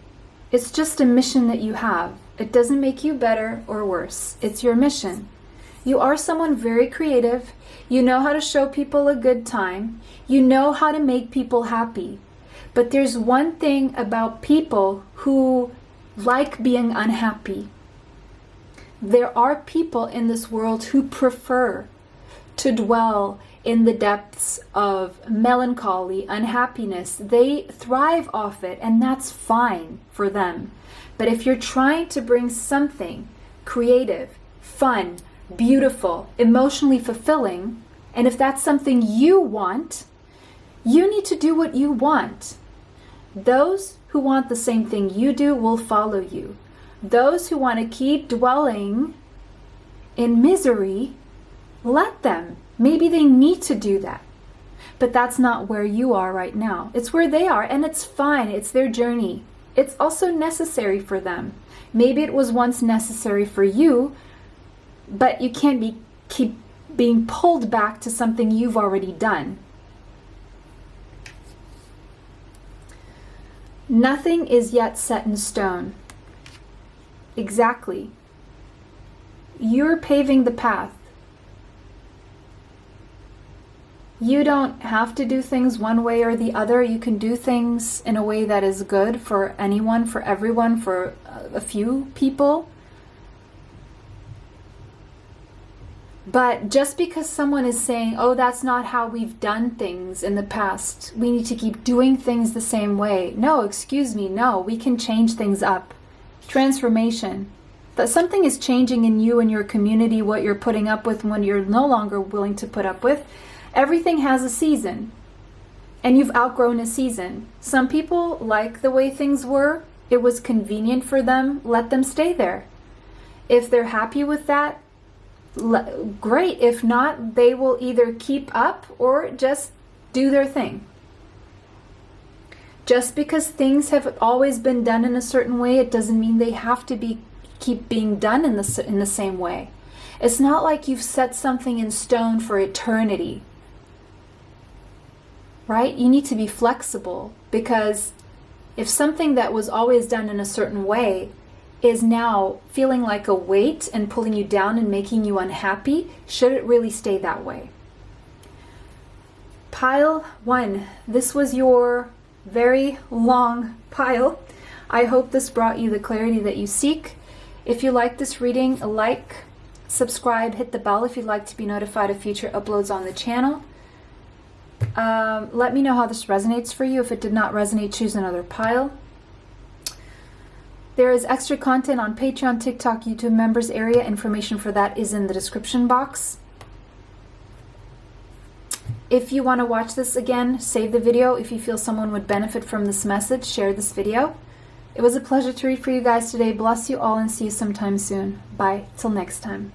Speaker 1: It's just a mission that you have. It doesn't make you better or worse. It's your mission. You are someone very creative. You know how to show people a good time. You know how to make people happy. But there's one thing about people who like being unhappy. There are people in this world who prefer to dwell in the depths of melancholy, unhappiness. They thrive off it, and that's fine for them. But if you're trying to bring something creative, fun, beautiful, emotionally fulfilling, and if that's something you want, you need to do what you want. Those who want the same thing you do will follow you. Those who want to keep dwelling in misery, let them. Maybe they need to do that. But that's not where you are right now. It's where they are, and it's fine. It's their journey. It's also necessary for them. Maybe it was once necessary for you, but you can't keep being pulled back to something you've already done. Nothing is yet set in stone. Exactly. You're paving the path. You don't have to do things one way or the other. You can do things in a way that is good for anyone, for everyone, for a few people. But just because someone is saying, oh, that's not how we've done things in the past, we need to keep doing things the same way. No, excuse me, no, we can change things up. Transformation. That something is changing in you and your community, what you're putting up with when you're no longer willing to put up with. Everything has a season, and you've outgrown a season. Some people like the way things were. It was convenient for them. Let them stay there. If they're happy with that, great. If not, they will either keep up or just do their thing. Just because things have always been done in a certain way, it doesn't mean they have to keep being done in the same way. It's not like you've set something in stone for eternity. Right? You need to be flexible, because if something that was always done in a certain way is now feeling like a weight and pulling you down and making you unhappy, should it really stay that way? Pile 1. This was your very long pile. I hope this brought you the clarity that you seek. If you like this reading, like, subscribe, hit the bell if you'd like to be notified of future uploads on the channel. Let me know how this resonates for you. If it did not resonate, choose another pile. There is extra content on Patreon, TikTok, YouTube members area. Information for that is in the description box. If you want to watch this again, save the video. If you feel someone would benefit from this message, share this video. It was a pleasure to read for you guys today. Bless you all and see you sometime soon. Bye. Till next time.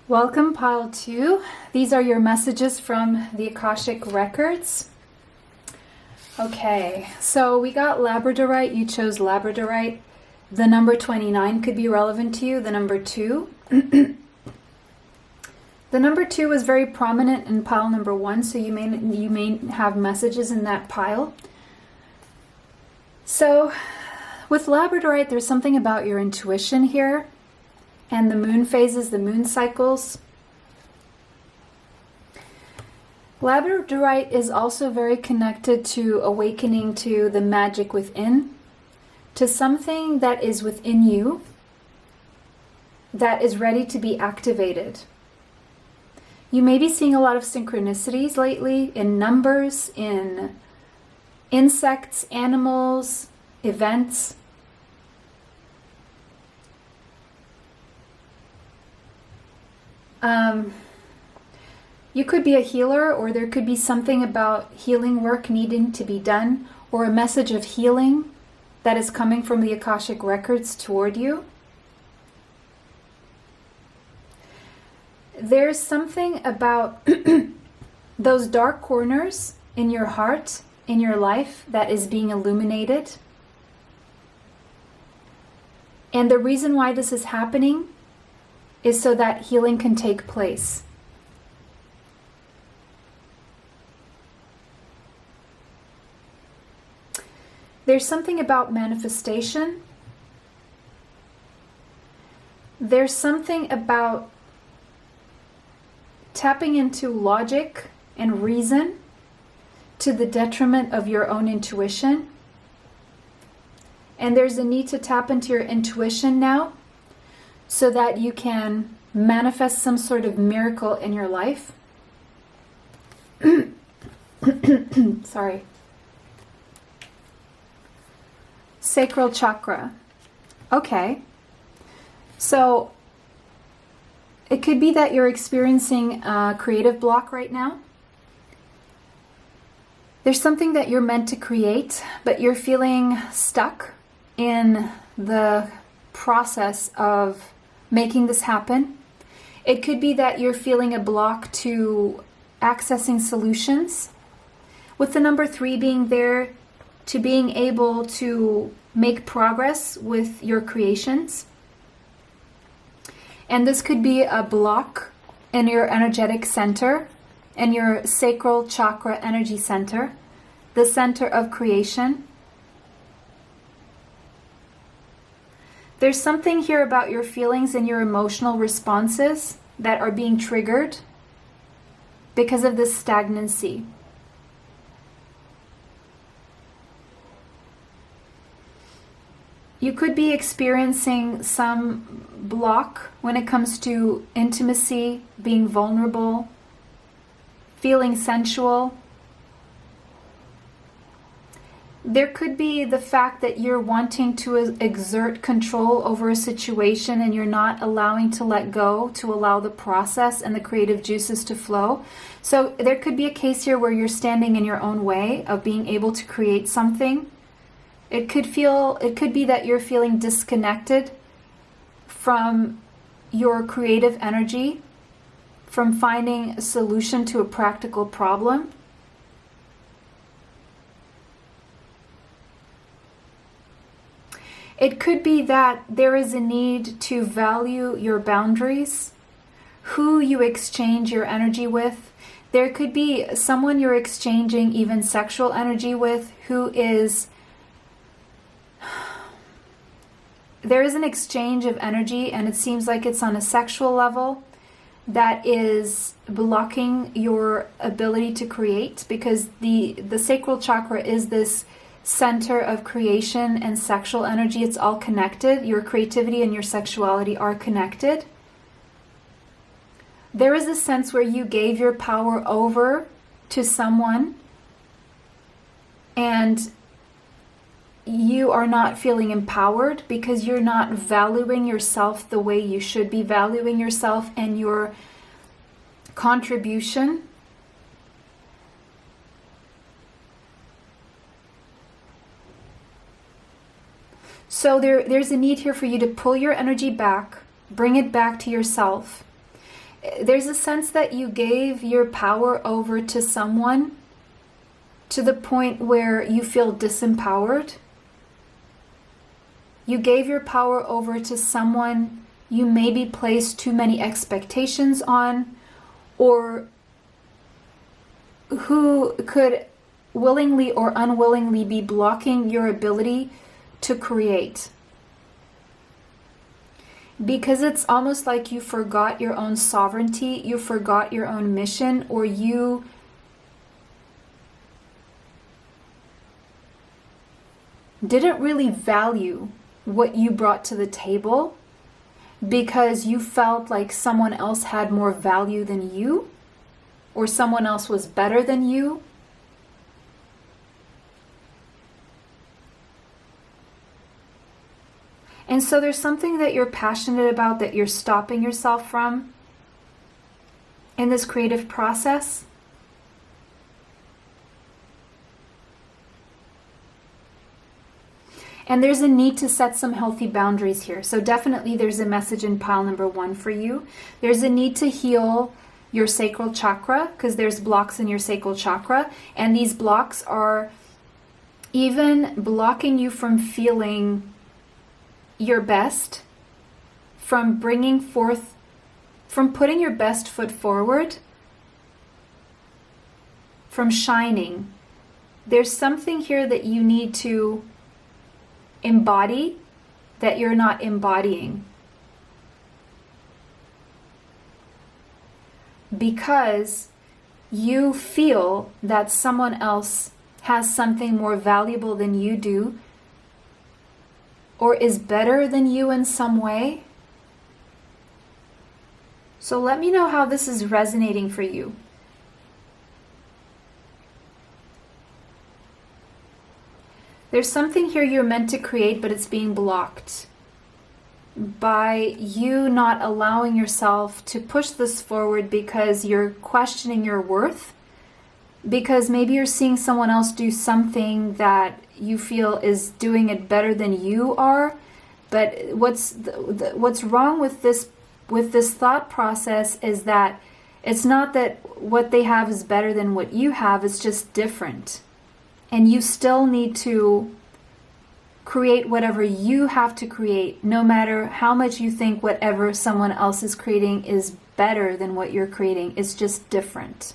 Speaker 1: Welcome, pile 2. These are your messages from the Akashic Records. Okay, so we got Labradorite. You chose Labradorite. The number 29 could be relevant to you. The number 2. The number 2 was very prominent in pile number 1, so you may have messages in that pile. So with Labradorite, there's something about your intuition here. And the moon phases, the moon cycles. Labradorite is also very connected to awakening to the magic within, to something that is within you that is ready to be activated. You may be seeing a lot of synchronicities lately in numbers, in insects, animals, events. You could be a healer, or there could be something about healing work needing to be done, or a message of healing that is coming from the Akashic Records toward you. There's something about those dark corners in your heart, in your life, that is being illuminated. And the reason why this is happening is so that healing can take place. There's something about manifestation. There's something about tapping into logic and reason to the detriment of your own intuition. And there's a need to tap into your intuition now so that you can manifest some sort of miracle in your life. Sorry. Sacral chakra. Okay. So it could be that you're experiencing a creative block right now. There's something that you're meant to create, but you're feeling stuck in the process of making this happen. It could be that you're feeling a block to accessing solutions, with the number 3 being there, to being able to make progress with your creations. And this could be a block in your energetic center, in your sacral chakra energy center, the center of creation. There's something here about your feelings and your emotional responses that are being triggered because of this stagnancy. You could be experiencing some block when it comes to intimacy, being vulnerable, feeling sensual. There could be the fact that you're wanting to exert control over a situation and you're not allowing to let go, to allow the process and the creative juices to flow. So there could be a case here where you're standing in your own way of being able to create something. It could be that you're feeling disconnected from your creative energy, from finding a solution to a practical problem. It could be that there is a need to value your boundaries, who you exchange your energy with. There could be someone you're exchanging even sexual energy with who is... There is an exchange of energy, and it seems like it's on a sexual level that is blocking your ability to create, because the sacral chakra is this center of creation and sexual energy. It's all connected. Your creativity and your sexuality are connected. There is a sense where you gave your power over to someone and you are not feeling empowered because you're not valuing yourself the way you should be valuing yourself and your contribution. So there's a need here for you to pull your energy back, bring it back to yourself. There's a sense that you gave your power over to someone to the point where you feel disempowered. You gave your power over to someone you maybe placed too many expectations on, or who could willingly or unwillingly be blocking your ability to create. Because it's almost like you forgot your own sovereignty, you forgot your own mission, or you didn't really value what you brought to the table because you felt like someone else had more value than you, or someone else was better than you. And so there's something that you're passionate about that you're stopping yourself from in this creative process. And there's a need to set some healthy boundaries here. So definitely there's a message in pile number 1 for you. There's a need to heal your sacral chakra because there's blocks in your sacral chakra. And these blocks are even blocking you from feeling your best, from bringing forth, from putting your best foot forward, from shining. There's something here that you need to embody that you're not embodying. because you feel that someone else has something more valuable than you do, or is better than you in some way? So let me know how this is resonating for you. There's something here you're meant to create, but it's being blocked by you not allowing yourself to push this forward because you're questioning your worth, because maybe you're seeing someone else do something that you feel is doing it better than you are. But what's wrong with this thought process is that it's not that what they have is better than what you have, it's just different. And you still need to create whatever you have to create, no matter how much you think whatever someone else is creating is better than what you're creating. It's just different.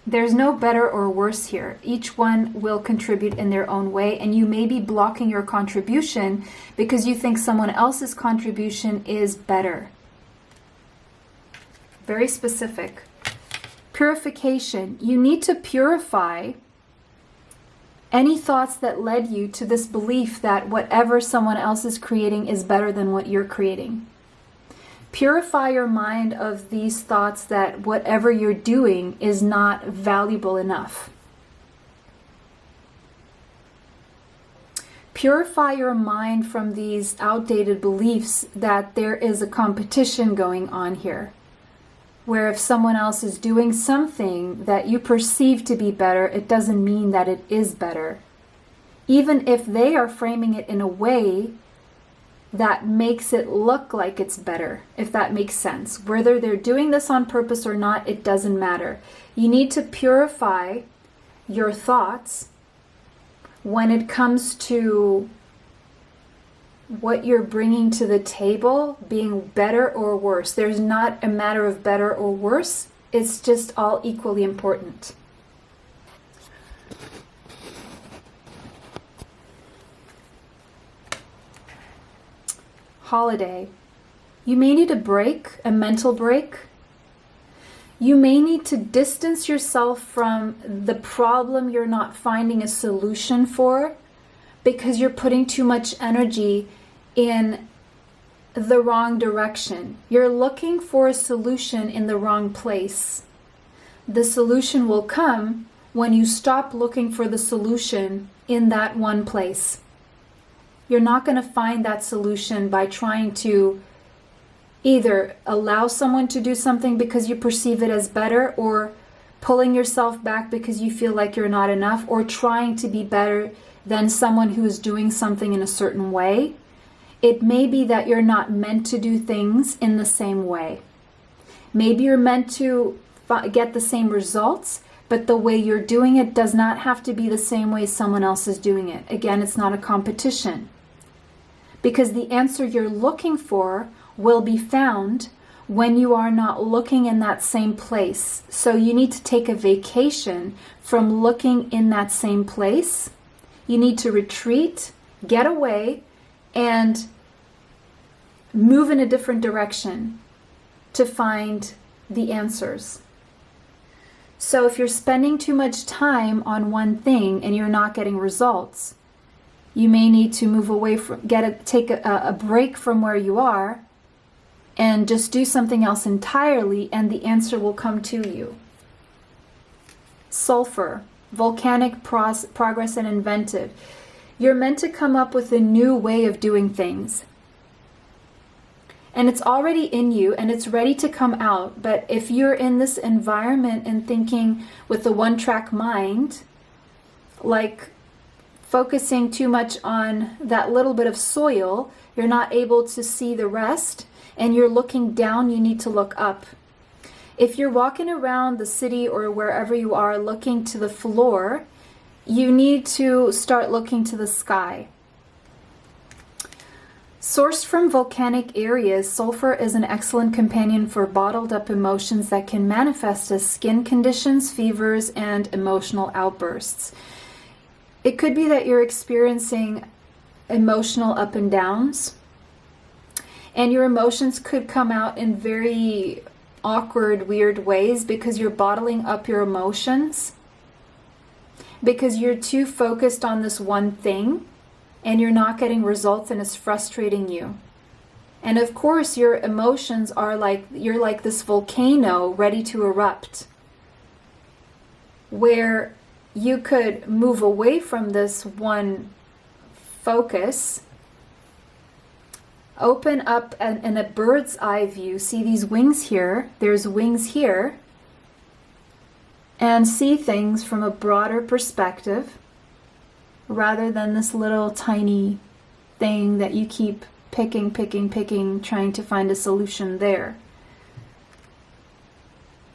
Speaker 1: There's no better or worse here. Each one will contribute in their own way, and you may be blocking your contribution because you think someone else's contribution is better. Very specific. Purification. You need to purify any thoughts that led you to this belief that whatever someone else is creating is better than what you're creating. Purify your mind of these thoughts that whatever you're doing is not valuable enough. Purify your mind from these outdated beliefs that there is a competition going on here, where if someone else is doing something that you perceive to be better, it doesn't mean that it is better. Even if they are framing it in a way that makes it look like it's better, if that makes sense. Whether they're doing this on purpose or not, it doesn't matter. You need to purify your thoughts when it comes to what you're bringing to the table being better or worse. There's not a matter of better or worse. It's just all equally important. Holiday. You may need a break, a mental break. You may need to distance yourself from the problem you're not finding a solution for because you're putting too much energy in the wrong direction. You're looking for a solution in the wrong place. The solution will come when you stop looking for the solution in that one place. You're not going to find that solution by trying to either allow someone to do something because you perceive it as better, or pulling yourself back because you feel like you're not enough, or trying to be better than someone who is doing something in a certain way. It may be that you're not meant to do things in the same way. Maybe you're meant to get the same results, but the way you're doing it does not have to be the same way someone else is doing it. Again, it's not a competition. Because the answer you're looking for will be found when you are not looking in that same place. So you need to take a vacation from looking in that same place. You need to retreat, get away, and move in a different direction to find the answers. So if you're spending too much time on one thing and you're not getting results, you may need to move away from, take a break from where you are and just do something else entirely, and the answer will come to you. Sulfur, volcanic progress and inventive. You're meant to come up with a new way of doing things. And it's already in you and it's ready to come out. But if you're in this environment and thinking with the one-track mind, like focusing too much on that little bit of soil, you're not able to see the rest, and you're looking down, you need to look up. If you're walking around the city or wherever you are looking to the floor, you need to start looking to the sky. Sourced from volcanic areas, sulfur is an excellent companion for bottled up emotions that can manifest as skin conditions, fevers, and emotional outbursts. It could be that you're experiencing emotional up and downs, And your emotions could come out in very awkward, weird ways because you're bottling up your emotions. Because you're too focused on this one thing and you're not getting results and it's frustrating you. And of course, your emotions are like, you're like this volcano ready to erupt, where you could move away from this one focus, open up in a bird's eye view, see these wings here, there's wings here, and see things from a broader perspective rather than this little tiny thing that you keep picking, trying to find a solution there.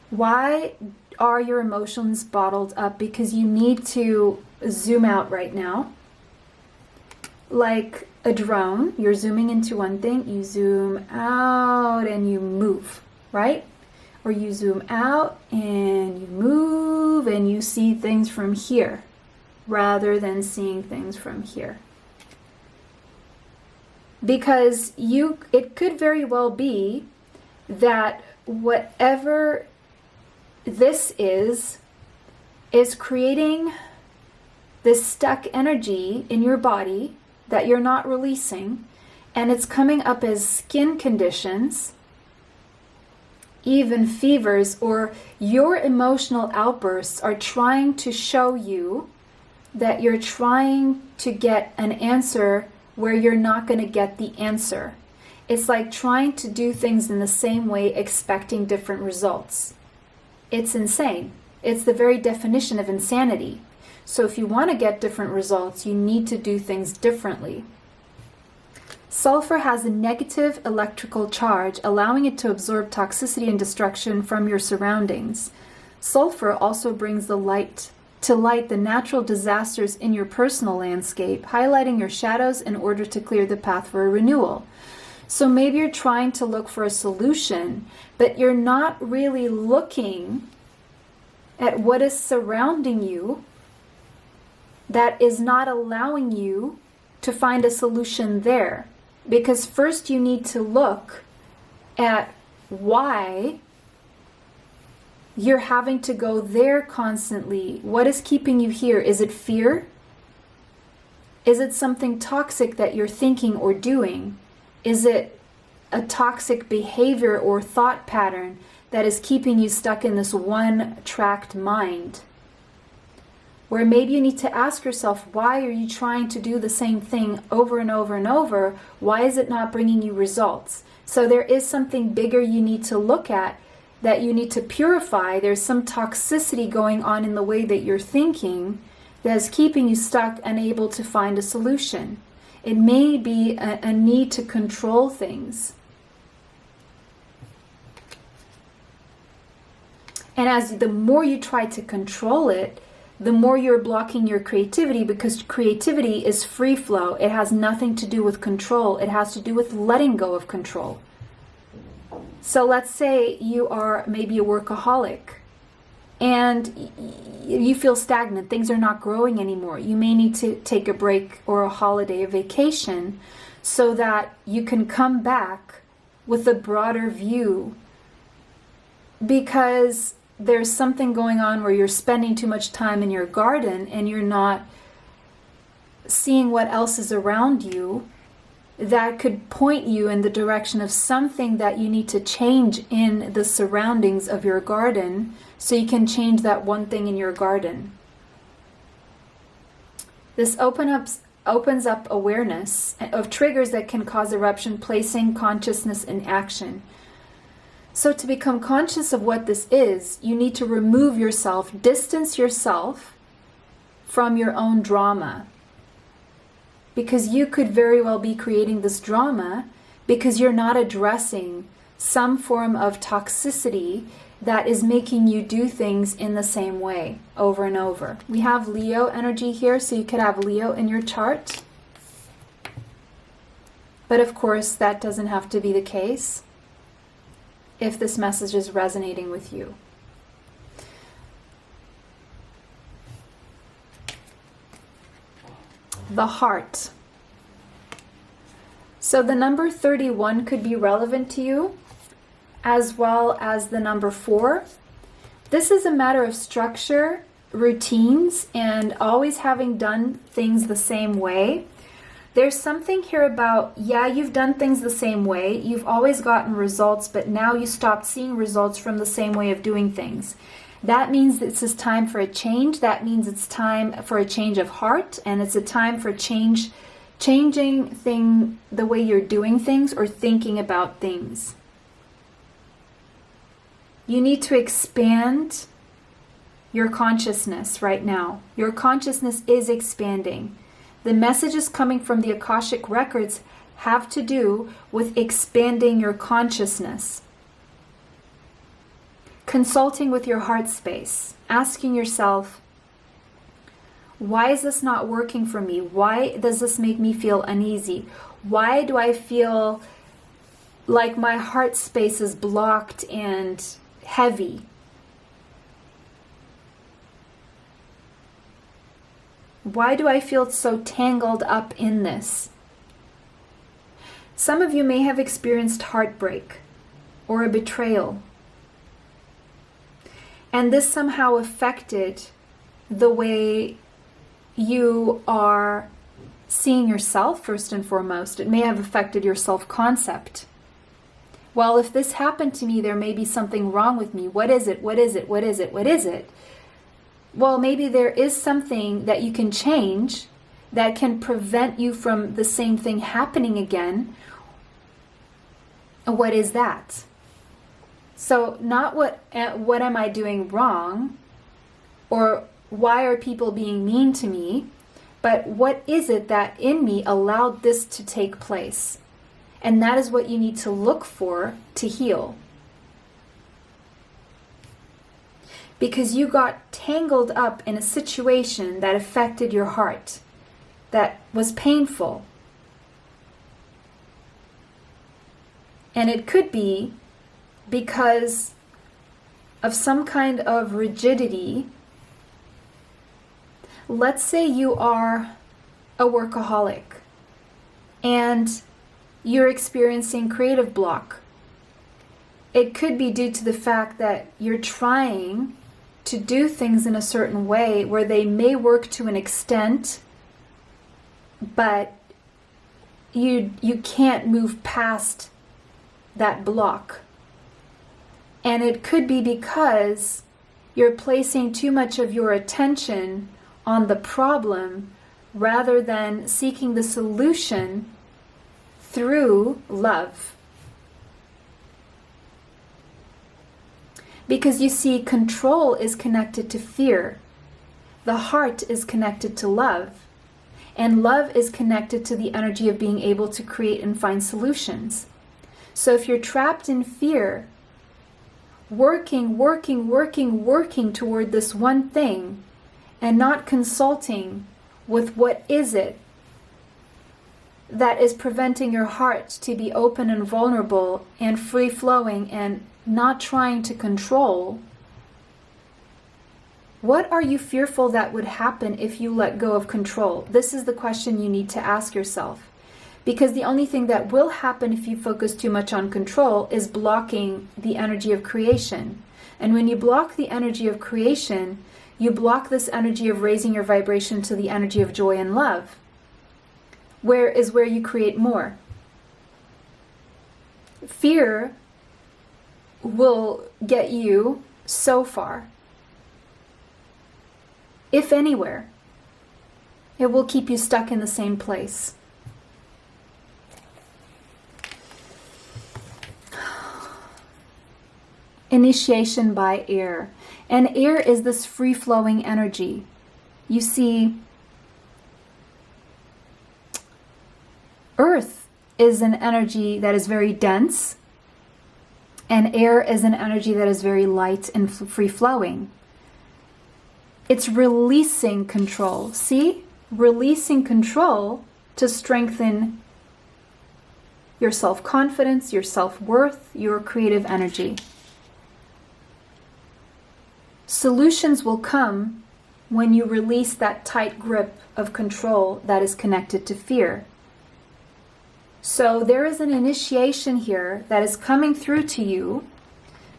Speaker 1: Why are your emotions bottled up? Because you need to zoom out right now. Like a drone, you're zooming into one thing, you zoom out and you move, right? Or you zoom out and you move and you see things from here rather than seeing things from here. Because it could very well be that whatever this is creating this stuck energy in your body that you're not releasing, and it's coming up as skin conditions, even fevers, or your emotional outbursts are trying to show you that you're trying to get an answer where you're not going to get the answer. It's like trying to do things in the same way, expecting different results. It's insane. It's the very definition of insanity. So if you want to get different results, you need to do things differently. Sulfur has a negative electrical charge, allowing it to absorb toxicity and destruction from your surroundings. Sulfur also brings to light the natural disasters in your personal landscape, highlighting your shadows in order to clear the path for a renewal. So maybe you're trying to look for a solution, but you're not really looking at what is surrounding you that is not allowing you to find a solution there. Because first you need to look at why you're having to go there constantly. What is keeping you here? Is it fear? Is it something toxic that you're thinking or doing? Is it a toxic behavior or thought pattern that is keeping you stuck in this one-tracked mind? Where maybe you need to ask yourself, why are you trying to do the same thing over and over and over? Why is it not bringing you results? So there is something bigger you need to look at, that you need to purify. There's some toxicity going on in the way that you're thinking that is keeping you stuck, unable to find a solution. It may be a need to control things. And as the more you try to control it, the more you're blocking your creativity, because creativity is free flow. It has nothing to do with control. It has to do with letting go of control. So let's say you are maybe a workaholic and you feel stagnant. Things are not growing anymore. You may need to take a break or a holiday, a vacation, so that you can come back with a broader view, because there's something going on where you're spending too much time in your garden and you're not seeing what else is around you that could point you in the direction of something that you need to change in the surroundings of your garden, so you can change that one thing in your garden. This opens up awareness of triggers that can cause eruption, placing consciousness in action. So to become conscious of what this is, you need to remove yourself, distance yourself from your own drama. Because you could very well be creating this drama because you're not addressing some form of toxicity that is making you do things in the same way over and over. We have Leo energy here, so you could have Leo in your chart. But of course, that doesn't have to be the case if this message is resonating with you. The heart. So the number 31 could be relevant to you, as well as the number 4. This is a matter of structure, routines, and always having done things the same way. There's something here about, yeah, you've done things the same way, you've always gotten results, but now you stopped seeing results from the same way of doing things. That means this is time for a change. That means it's time for a change of heart, and it's a time for changing the way you're doing things or thinking about things. You need to expand your consciousness right now. Your consciousness is expanding. The messages coming from the Akashic records have to do with expanding your consciousness. Consulting with your heart space, asking yourself, why is this not working for me? Why does this make me feel uneasy? Why do I feel like my heart space is blocked and heavy? Why do I feel so tangled up in this? Some of you may have experienced heartbreak or a betrayal. And this somehow affected the way you are seeing yourself, first and foremost. It may have affected your self-concept. Well, if this happened to me, there may be something wrong with me. What is it? What is it? What is it? What is it? Well, maybe there is something that you can change that can prevent you from the same thing happening again. What is that? So not what am I doing wrong, or why are people being mean to me, but what is it that in me allowed this to take place? And that is what you need to look for to heal. Because you got tangled up in a situation that affected your heart, that was painful. And it could be because of some kind of rigidity. Let's say you are a workaholic and you're experiencing creative block. It could be due to the fact that you're trying to do things in a certain way where they may work to an extent, but you can't move past that block. And it could be because you're placing too much of your attention on the problem rather than seeking the solution through love. Because you see, control is connected to fear. The heart is connected to love. And love is connected to the energy of being able to create and find solutions. So if you're trapped in fear, working toward this one thing and not consulting with what is it that is preventing your heart to be open and vulnerable and free-flowing and not trying to control, what are you fearful that would happen if you let go of control? This is the question you need to ask yourself. Because the only thing that will happen if you focus too much on control is blocking the energy of creation. And when you block the energy of creation, you block this energy of raising your vibration to the energy of joy and love, where you create more. Fear will get you so far, if anywhere. It will keep you stuck in the same place. Initiation by air. And air is this free-flowing energy. You see, earth is an energy that is very dense, and air is an energy that is very light and free-flowing. It's releasing control. See? Releasing control to strengthen your self-confidence, your self-worth, your creative energy. Solutions will come when you release that tight grip of control that is connected to fear. So there is an initiation here that is coming through to you.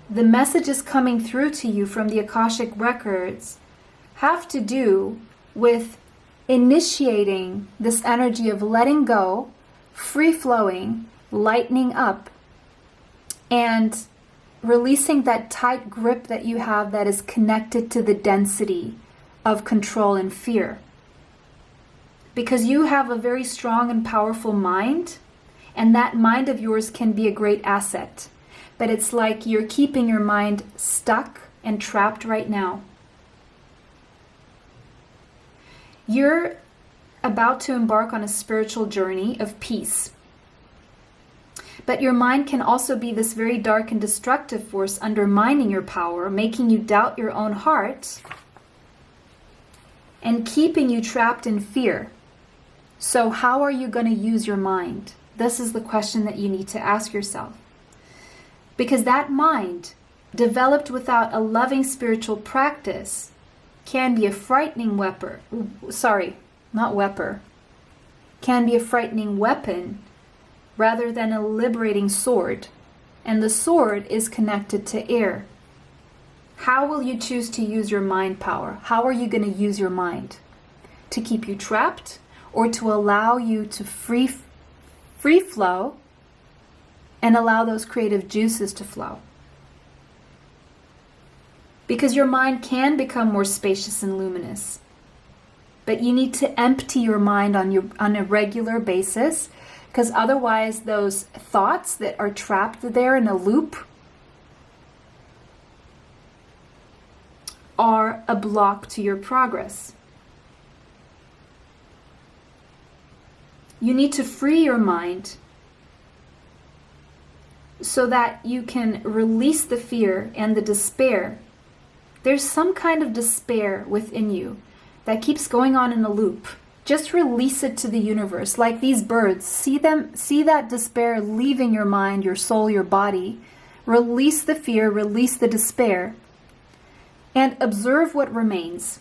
Speaker 1: The messages coming through to you from the Akashic Records have to do with initiating this energy of letting go, free-flowing, lightening up, and releasing that tight grip that you have that is connected to the density of control and fear. Because you have a very strong and powerful mind, and that mind of yours can be a great asset. But it's like you're keeping your mind stuck and trapped right now. You're about to embark on a spiritual journey of peace. But your mind can also be this very dark and destructive force undermining your power, making you doubt your own heart, and keeping you trapped in fear. So how are you going to use your mind? This is the question that you need to ask yourself. Because that mind, developed without a loving spiritual practice, can be a frightening weapon. Can be a frightening weapon rather than a liberating sword. And the sword is connected to air. How will you choose to use your mind power? How are you going to use your mind? To keep you trapped, or to allow you to free flow and allow those creative juices to flow? Because your mind can become more spacious and luminous, but you need to empty your mind on a regular basis, because otherwise those thoughts that are trapped there in a loop are a block to your progress. You need to free your mind so that you can release the fear and the despair. There's some kind of despair within you that keeps going on in a loop. Just release it to the universe, like these birds. See that despair leaving your mind, your soul, your body. Release the fear, release the despair, and observe what remains.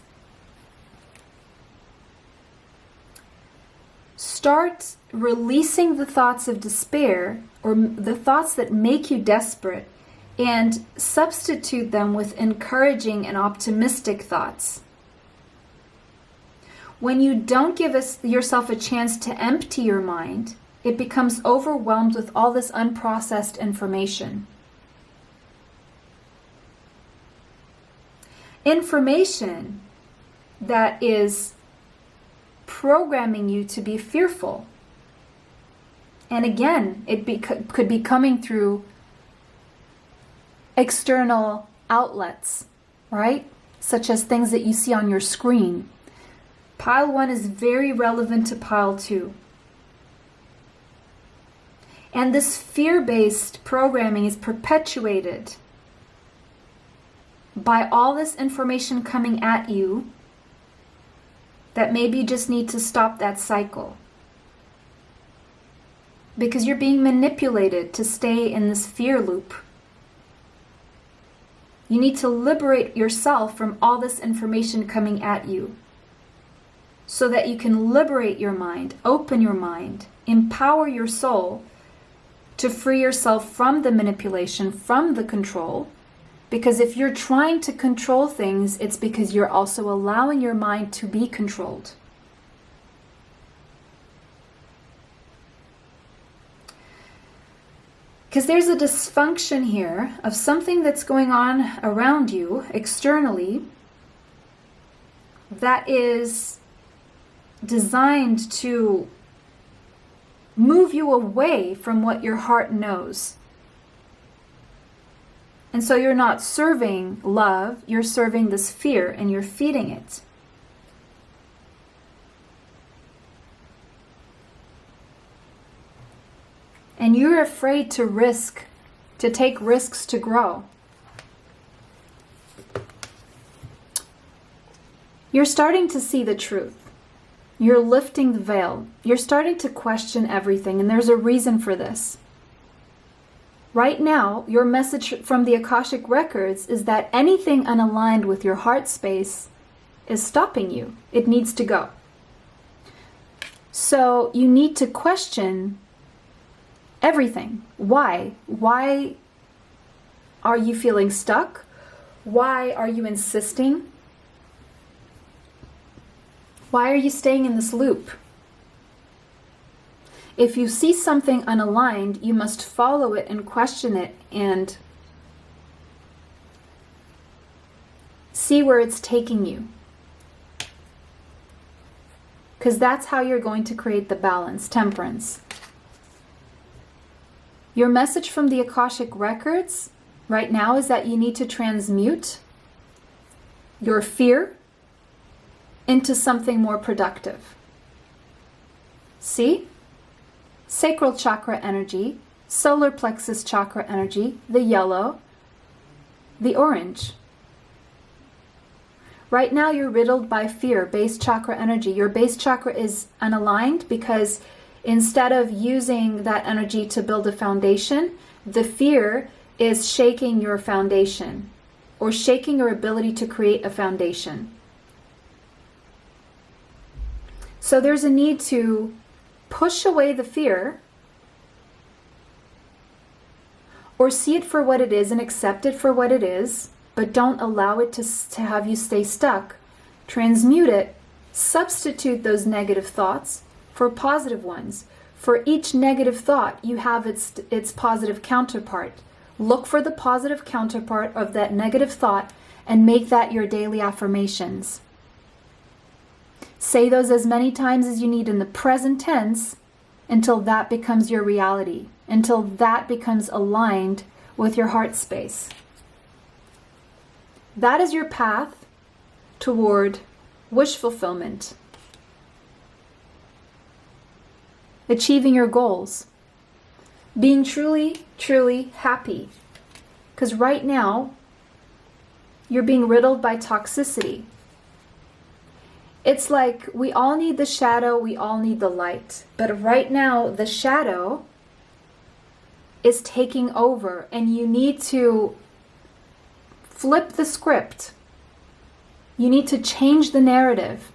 Speaker 1: Start releasing the thoughts of despair, or the thoughts that make you desperate, and substitute them with encouraging and optimistic thoughts. When you don't give yourself a chance to empty your mind, it becomes overwhelmed with all this unprocessed information. Information that is programming you to be fearful. And again, it could be coming through external outlets, right? Such as things that you see on your screen. Pile 1 is very relevant to Pile 2. And this fear-based programming is perpetuated by all this information coming at you that maybe you just need to stop that cycle. Because you're being manipulated to stay in this fear loop. You need to liberate yourself from all this information coming at you, so that you can liberate your mind, open your mind, empower your soul to free yourself from the manipulation, from the control. Because if you're trying to control things, it's because you're also allowing your mind to be controlled. Because there's a dysfunction here of something that's going on around you externally that is designed to move you away from what your heart knows. And so you're not serving love, you're serving this fear, and you're feeding it. And you're afraid to take risks to grow. You're starting to see the truth. You're lifting the veil. You're starting to question everything, and there's a reason for this. Right now, your message from the Akashic Records is that anything unaligned with your heart space is stopping you. It needs to go. So you need to question Everything. Why? Why are you feeling stuck? Why are you insisting? Why are you staying in this loop? If you see something unaligned, you must follow it and question it and see where it's taking you. Because that's how you're going to create the balance, temperance. Your message from the Akashic Records right now is that you need to transmute your fear into something more productive. See? Sacral chakra energy, solar plexus chakra energy, the yellow, the orange. Right now you're riddled by fear, base chakra energy. Your base chakra is unaligned because instead of using that energy to build a foundation, the fear is shaking your foundation or shaking your ability to create a foundation. So there's a need to push away the fear or see it for what it is and accept it for what it is, but don't allow it to have you stay stuck. Transmute it, substitute those negative thoughts for positive ones. For each negative thought, you have its positive counterpart. Look for the positive counterpart of that negative thought and make that your daily affirmations. Say those as many times as you need in the present tense until that becomes your reality, until that becomes aligned with your heart space. That is your path toward wish fulfillment, achieving your goals, being truly, truly happy. Because right now, you're being riddled by toxicity. It's like we all need the shadow, we all need the light. But right now, the shadow is taking over, and you need to flip the script. You need to change the narrative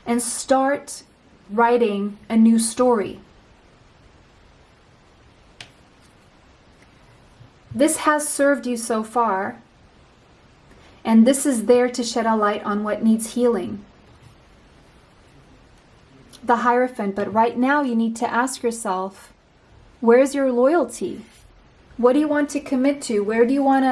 Speaker 1: and start writing a new story. This has served you so far, and this is there to shed a light on what needs healing. The Hierophant, but right now you need to ask yourself, where's your loyalty? What do you want to commit to? Where do you want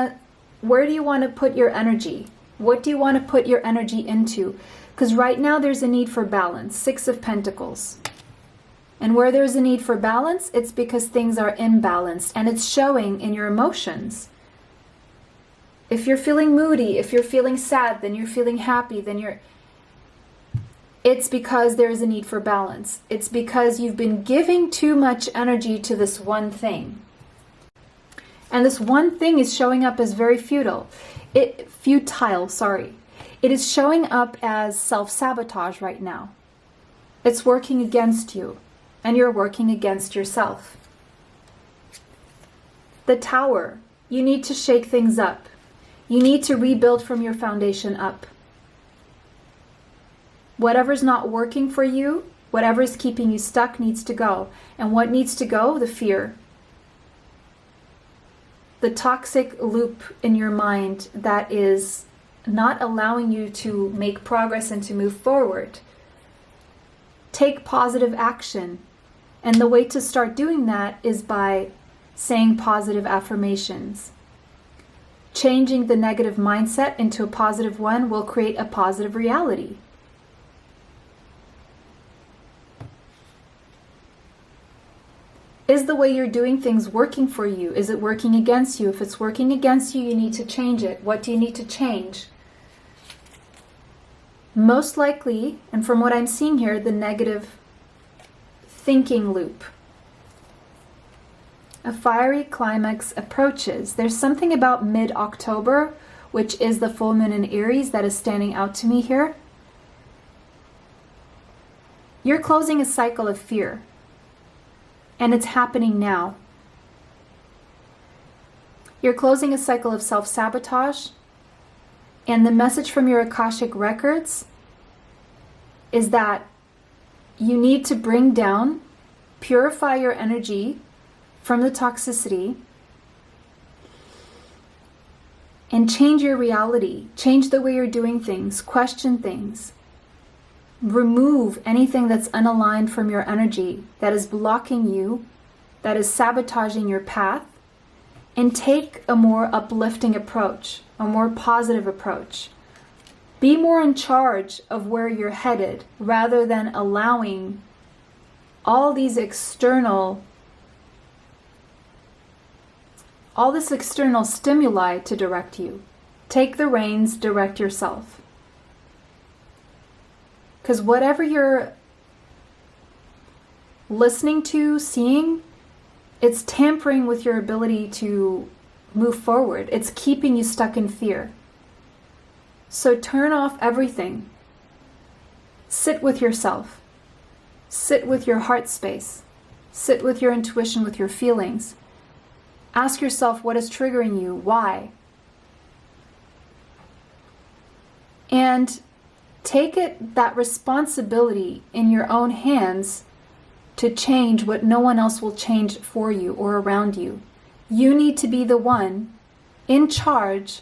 Speaker 1: to put your energy? What do you want to put your energy into? Because right now there's a need for balance. 6 of Pentacles. And where there's a need for balance, it's because things are imbalanced, and it's showing in your emotions. If you're feeling moody, if you're feeling sad, then you're feeling happy, then it's because there is a need for balance. It's because you've been giving too much energy to this one thing. And this one thing is showing up as very futile. It is showing up as self-sabotage right now. It's working against you, and you're working against yourself. The Tower. You need to shake things up. You need to rebuild from your foundation up. Whatever's not working for you, whatever is keeping you stuck needs to go. And what needs to go? The fear. The toxic loop in your mind that is not allowing you to make progress and to move forward. Take positive action. And the way to start doing that is by saying positive affirmations. Changing the negative mindset into a positive one will create a positive reality. Is the way you're doing things working for you? Is it working against you? If it's working against you, you need to change it. What do you need to change? Most likely, and from what I'm seeing here, the negative thinking loop. A fiery climax approaches. There's something about mid-October, which is the full moon in Aries, that is standing out to me here. You're closing a cycle of fear. And it's happening now. You're closing a cycle of self-sabotage. And the message from your Akashic Records is that you need to bring down, purify your energy from the toxicity and change your reality. Change the way you're doing things. Question things. Remove anything that's unaligned from your energy, that is blocking you, that is sabotaging your path, and take a more uplifting approach, a more positive approach. Be more in charge of where you're headed rather than allowing all this external stimuli to direct you. Take the reins, direct yourself. Because whatever you're listening to, seeing, it's tampering with your ability to move forward. It's keeping you stuck in fear. So turn off everything. Sit with yourself. Sit with your heart space. Sit with your intuition, with your feelings. Ask yourself what is triggering you, why. And take that responsibility in your own hands to change what no one else will change for you or around you. You need to be the one in charge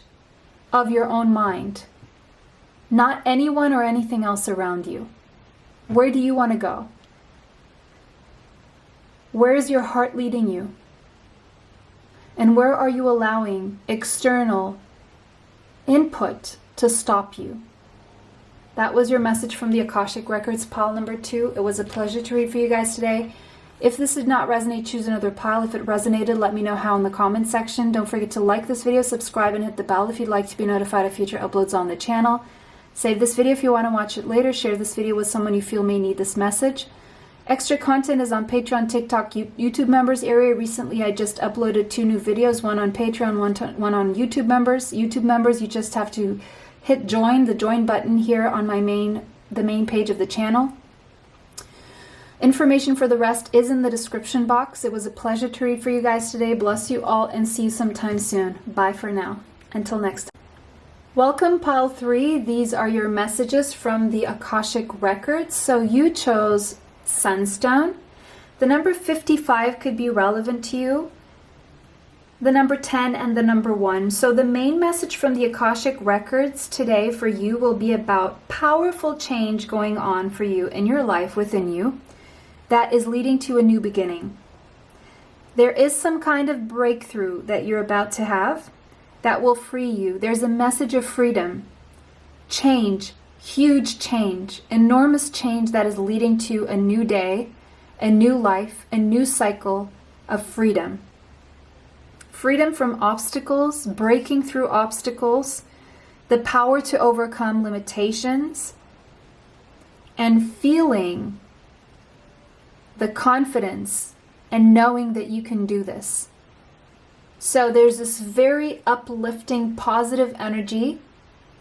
Speaker 1: of your own mind, not anyone or anything else around you. Where do you want to go? Where is your heart leading you? And where are you allowing external input to stop you? That was your message from the Akashic Records, pile number 2. It was a pleasure to read for you guys today. If this did not resonate, choose another pile. If it resonated, let me know how in the comments section. Don't forget to like this video, subscribe, and hit the bell if you'd like to be notified of future uploads on the channel. Save this video if you want to watch it later. Share this video with someone you feel may need this message. Extra content is on Patreon, TikTok, YouTube members area. Recently, I just uploaded 2 new videos, one on Patreon, one on YouTube members. YouTube members, you just have to hit join, the join button here on the main page of the channel. Information for the rest is in the description box. It was a pleasure to read for you guys today. Bless you all and see you sometime soon. Bye for now. Until next time. Welcome, pile 3. These are your messages from the Akashic Records. So you chose Sunstone. The number 55 could be relevant to you. The number 10 and the number 1. So the main message from the Akashic Records today for you will be about powerful change going on for you in your life, within you, that is leading to a new beginning. There is some kind of breakthrough that you're about to have that will free you. There's a message of freedom, change, huge change, enormous change that is leading to a new day, a new life, a new cycle of freedom. Freedom from obstacles, breaking through obstacles, the power to overcome limitations, and feeling the confidence and knowing that you can do this. So there's this very uplifting, positive energy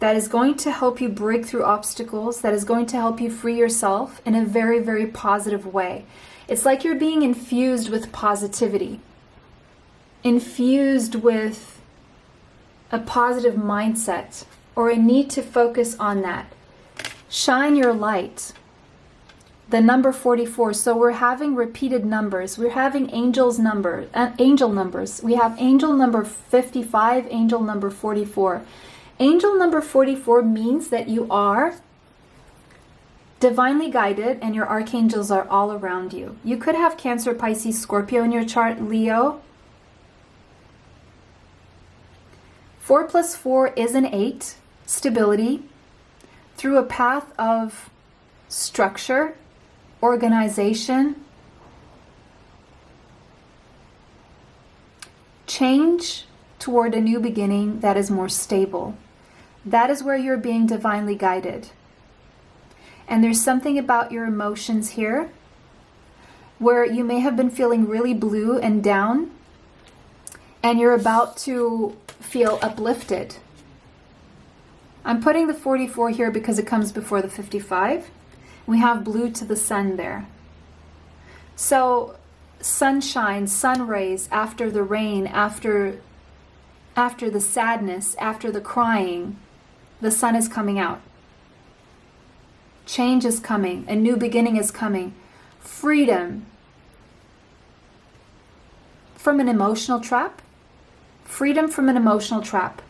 Speaker 1: that is going to help you break through obstacles, that is going to help you free yourself in a very, very positive way. It's like you're being infused with positivity, infused with a positive mindset or a need to focus on that. Shine your light. The number 44. So we're having repeated numbers. We're having angel numbers. We have angel number 55, angel number 44. Angel number 44 means that you are divinely guided and your archangels are all around you. You could have Cancer, Pisces, Scorpio in your chart, Leo. 4 plus 4 is an 8, stability, through a path of structure, organization, change toward a new beginning that is more stable. That is where you're being divinely guided. And there's something about your emotions here where you may have been feeling really blue and down, and you're about to feel uplifted. I'm putting the 44 here because it comes before the 55. We have blue to the sun there. So sunshine, sun rays after the rain, after the sadness, after the crying, the sun is coming out. Change is coming. A new beginning is coming. Freedom. from an emotional trap. Freedom from an emotional trap.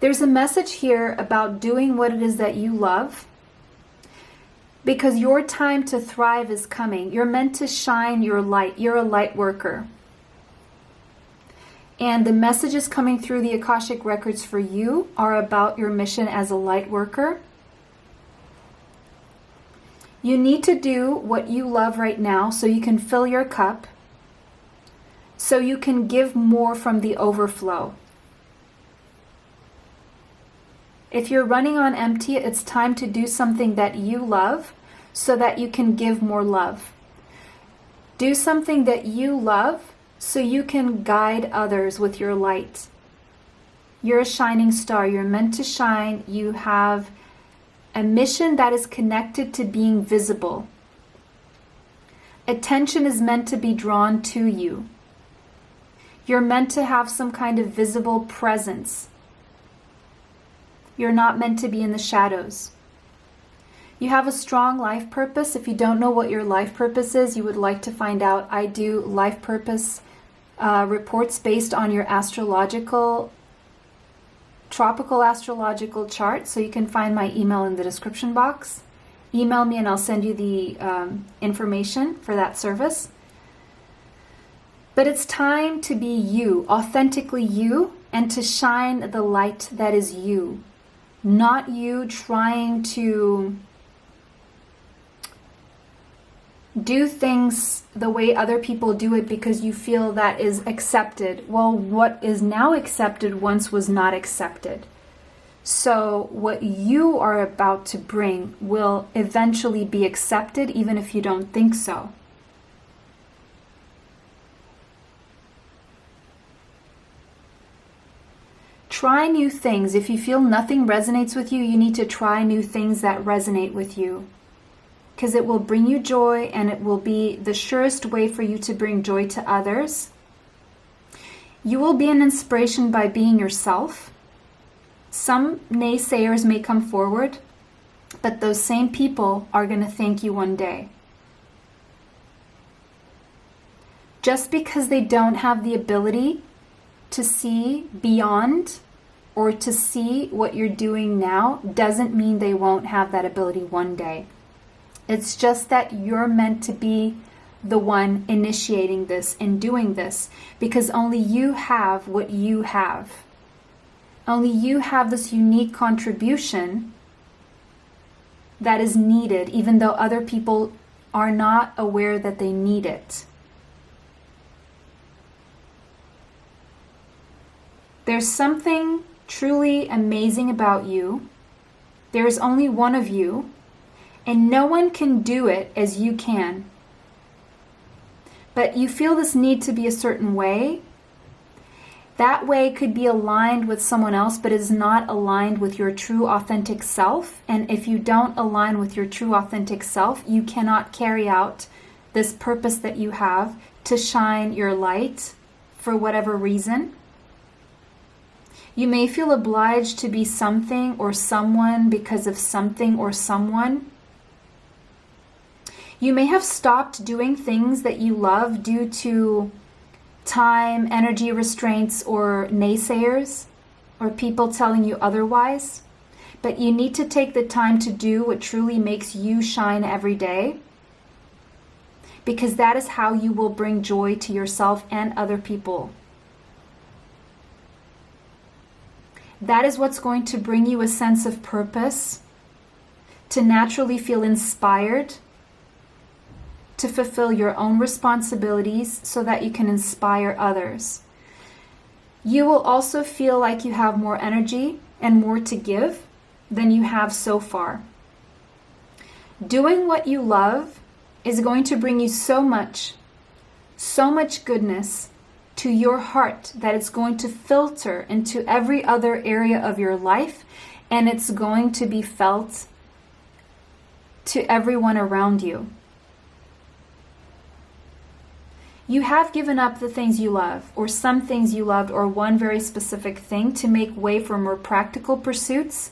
Speaker 1: There's a message here about doing what it is that you love, because your time to thrive is coming. You're meant to shine your light. You're a light worker. And the messages coming through the Akashic Records for you are about your mission as a light worker. You need to do what you love right now so you can fill your cup, so you can give more from the overflow. If you're running on empty, it's time to do something that you love so that you can give more love. Do something that you love so you can guide others with your light. You're a shining star. You're meant to shine. You have a mission that is connected to being visible. Attention is meant to be drawn to you. You're meant to have some kind of visible presence. You're not meant to be in the shadows. You have a strong life purpose. If you don't know what your life purpose is, you would like to find out, I do life purpose reports based on your tropical astrological chart. So you can find my email in the description box. Email me and I'll send you the information for that service. But it's time to be you, authentically you, and to shine the light that is you. Not you trying to do things the way other people do it because you feel that is accepted. Well, what is now accepted once was not accepted. So what you are about to bring will eventually be accepted even if you don't think so. Try new things. If you feel nothing resonates with you, you need to try new things that resonate with you, because it will bring you joy and it will be the surest way for you to bring joy to others. You will be an inspiration by being yourself. Some naysayers may come forward, but those same people are going to thank you one day. Just because they don't have the ability to see beyond or to see what you're doing now doesn't mean they won't have that ability one day. It's just that you're meant to be the one initiating this and doing this, because only you have what you have. Only you have this unique contribution that is needed, even though other people are not aware that they need it. There's something truly amazing about you. There's only one of you, and no one can do it as you can. But you feel this need to be a certain way. That way could be aligned with someone else, but is not aligned with your true authentic self. And if you don't align with your true authentic self, you cannot carry out this purpose that you have to shine your light for whatever reason. You may feel obliged to be something or someone because of something or someone. You may have stopped doing things that you love due to time, energy restraints, or naysayers, or people telling you otherwise. But you need to take the time to do what truly makes you shine every day, because that is how you will bring joy to yourself and other people. That is what's going to bring you a sense of purpose, to naturally feel inspired, to fulfill your own responsibilities so that you can inspire others. You will also feel like you have more energy and more to give than you have so far. Doing what you love is going to bring you so much goodness to your heart that it's going to filter into every other area of your life, and it's going to be felt to everyone around you. You have given up the things you love, or some things you loved, or one very specific thing to make way for more practical pursuits.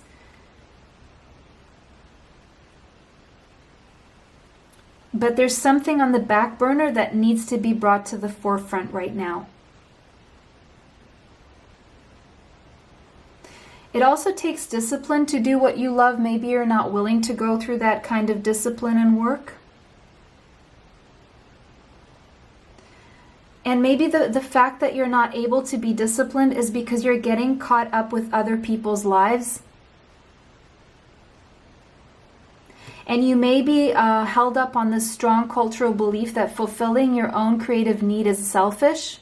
Speaker 1: But there's something on the back burner that needs to be brought to the forefront right now. It also takes discipline to do what you love. Maybe you're not willing to go through that kind of discipline and work. And maybe the fact that you're not able to be disciplined is because you're getting caught up with other people's lives. And you may be held up on this strong cultural belief that fulfilling your own creative need is selfish.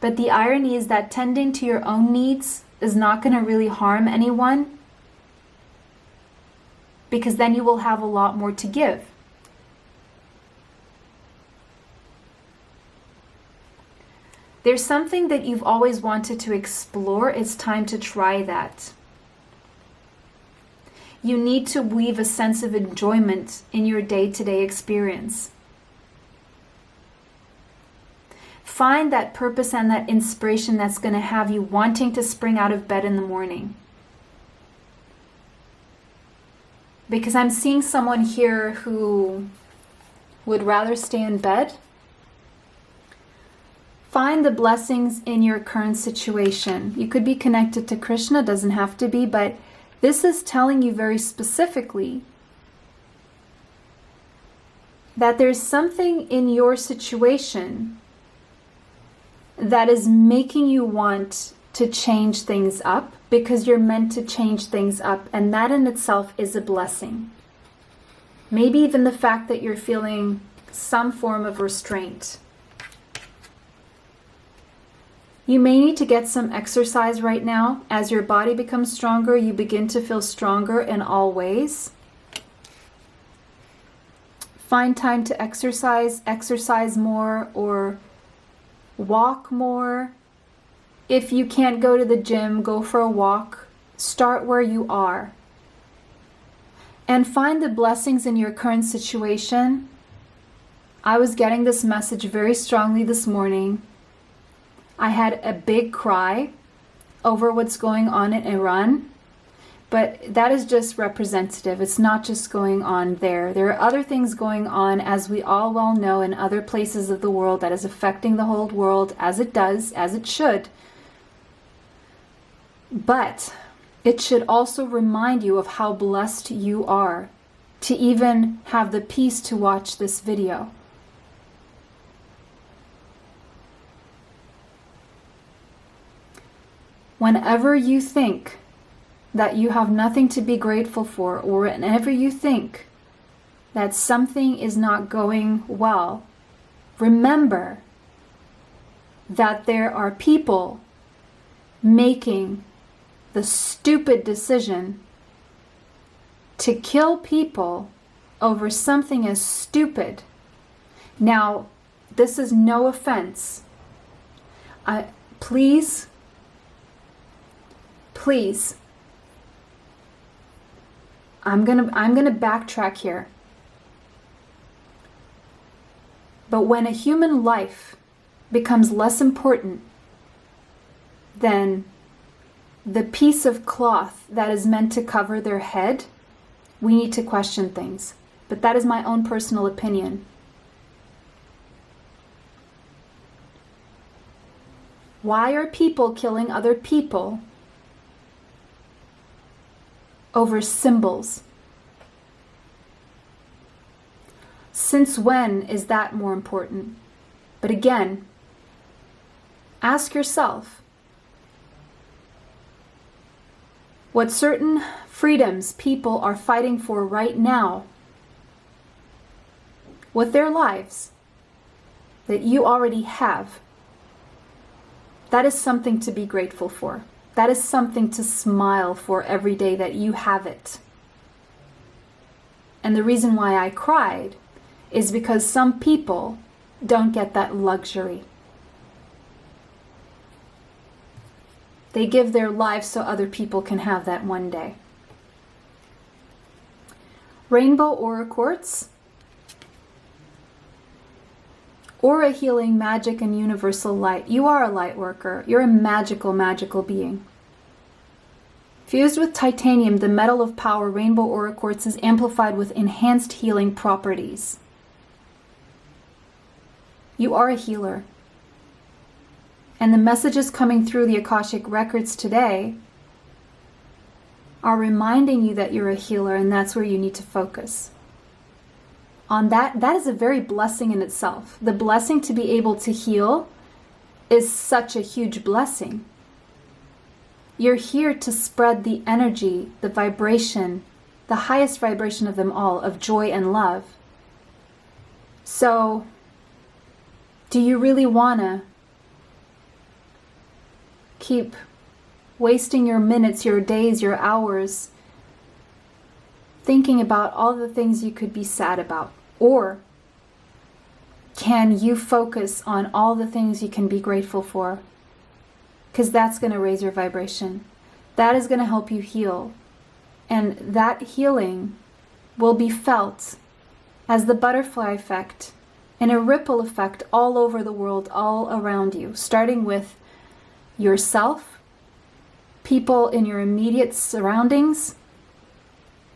Speaker 1: But the irony is that tending to your own needs is not going to really harm anyone, because then you will have a lot more to give. There's something that you've always wanted to explore. It's time to try that. You need to weave a sense of enjoyment in your day-to-day experience. Find that purpose and that inspiration that's going to have you wanting to spring out of bed in the morning. Because I'm seeing someone here who would rather stay in bed. Find the blessings in your current situation. You could be connected to Krishna, doesn't have to be, but this is telling you very specifically that there's something in your situation that is making you want to change things up, because you're meant to change things up, and that in itself is a blessing. Maybe even the fact that you're feeling some form of restraint. You may need to get some exercise right now. As your body becomes stronger, you begin to feel stronger in all ways. Find time to exercise more, or walk more. If you can't go to the gym, go for a walk. Start where you are. And find the blessings in your current situation. I was getting this message very strongly this morning. I had a big cry over what's going on in Iran, but that is just representative. It's not just going on there. There are other things going on, as we all well know, in other places of the world that is affecting the whole world, as it does, as it should. But it should also remind you of how blessed you are to even have the peace to watch this video. Whenever you think that you have nothing to be grateful for, or whenever you think that something is not going well, remember that there are people making the stupid decision to kill people over something as stupid. Now, this is no offense. Please, I'm gonna backtrack here. But when a human life becomes less important than the piece of cloth that is meant to cover their head, we need to question things. But that is my own personal opinion. Why are people killing other people over symbols? Since when is that more important? But again, ask yourself, what certain freedoms people are fighting for right now with their lives that you already have, that is something to be grateful for. That is something to smile for every day that you have it. And the reason why I cried is because some people don't get that luxury. They give their lives so other people can have that one day. Rainbow aura quartz. Aura healing, magic, and universal light. You are a light worker. You're a magical, magical being. Fused with titanium, the metal of power, rainbow aura quartz is amplified with enhanced healing properties. You are a healer. And the messages coming through the Akashic records today are reminding you that you're a healer, and that's where you need to focus. On that is a very blessing in itself. The blessing to be able to heal is such a huge blessing. You're here to spread the energy, the vibration, the highest vibration of them all, of joy and love. So, do you really want to keep wasting your minutes, your days, your hours thinking about all the things you could be sad about? Or can you focus on all the things you can be grateful for? Because that's going to raise your vibration. That is going to help you heal. And that healing will be felt as the butterfly effect and a ripple effect all over the world, all around you, starting with yourself, people in your immediate surroundings,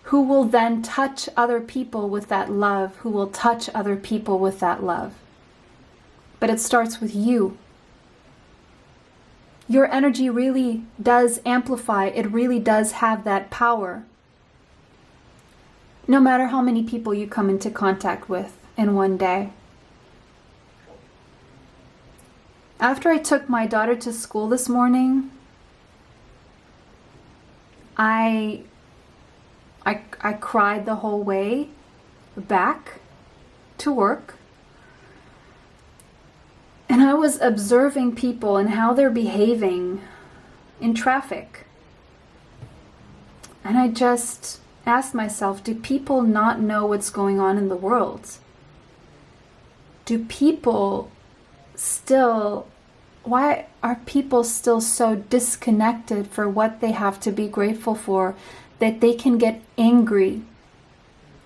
Speaker 1: who will then touch other people with that love, who will touch other people with that love. But it starts with you. Your energy really does amplify. It really does have that power. No matter how many people you come into contact with in one day. After I took my daughter to school this morning, I cried the whole way back to work. And I was observing people and how they're behaving in traffic. And I just asked myself, do people not know what's going on in the world? Do people still, why are people still so disconnected for what they have to be grateful for, that they can get angry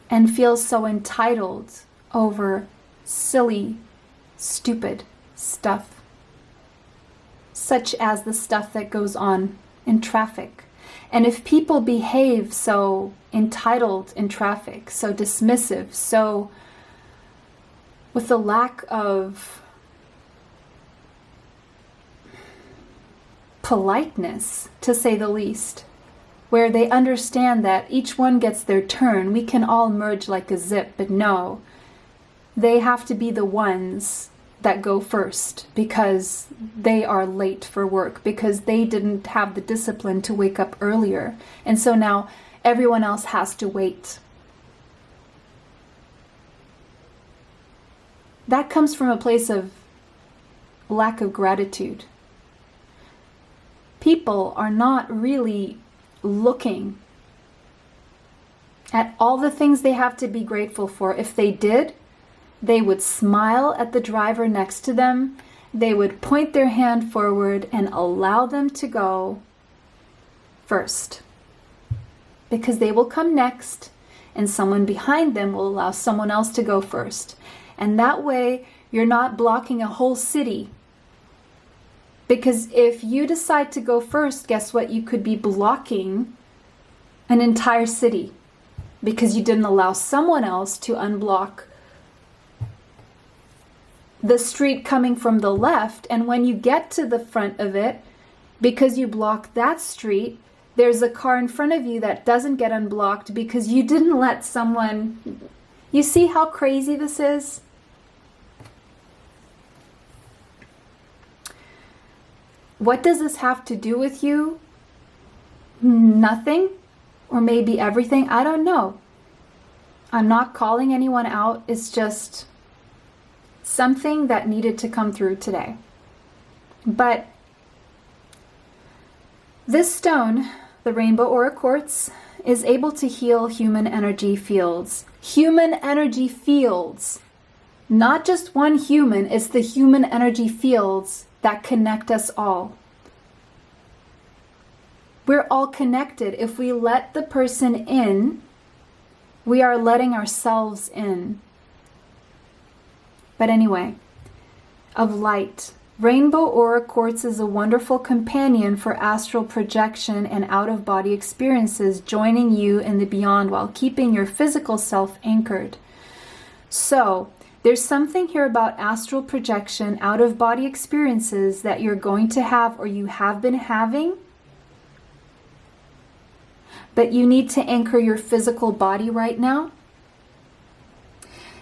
Speaker 1: and feel so entitled over silly, stupid stuff, such as the stuff that goes on in traffic? And if people behave so entitled in traffic, so dismissive, so with a lack of politeness, to say the least, where they understand that each one gets their turn, we can all merge like a zip, but no, they have to be the ones that go first because they are late for work, because they didn't have the discipline to wake up earlier. And so now everyone else has to wait. That comes from a place of lack of gratitude. People are not really looking at all the things they have to be grateful for. If they did, they would smile at the driver next to them. They would point their hand forward and allow them to go first, because they will come next and someone behind them will allow someone else to go first. And that way you're not blocking a whole city. Because if you decide to go first, guess what? You could be blocking an entire city because you didn't allow someone else to unblock the street coming from the left. And when you get to the front of it, because you blocked that street, there's a car in front of you that doesn't get unblocked because you didn't let someone... You see how crazy this is? What does this have to do with you? Nothing, or maybe everything. I don't know. I'm not calling anyone out. It's just something that needed to come through today. But this stone, the rainbow aura quartz, is able to heal human energy fields. Human energy fields. Not just one human, it's the human energy fields that connect us all. We're all connected. If we let the person in, we are letting ourselves in. But anyway, of light, Rainbow aura quartz is a wonderful companion for astral projection and out-of-body experiences, joining you in the beyond while keeping your physical self anchored. So, there's something here about astral projection, out-of-body experiences that you're going to have or you have been having, but you need to anchor your physical body right now.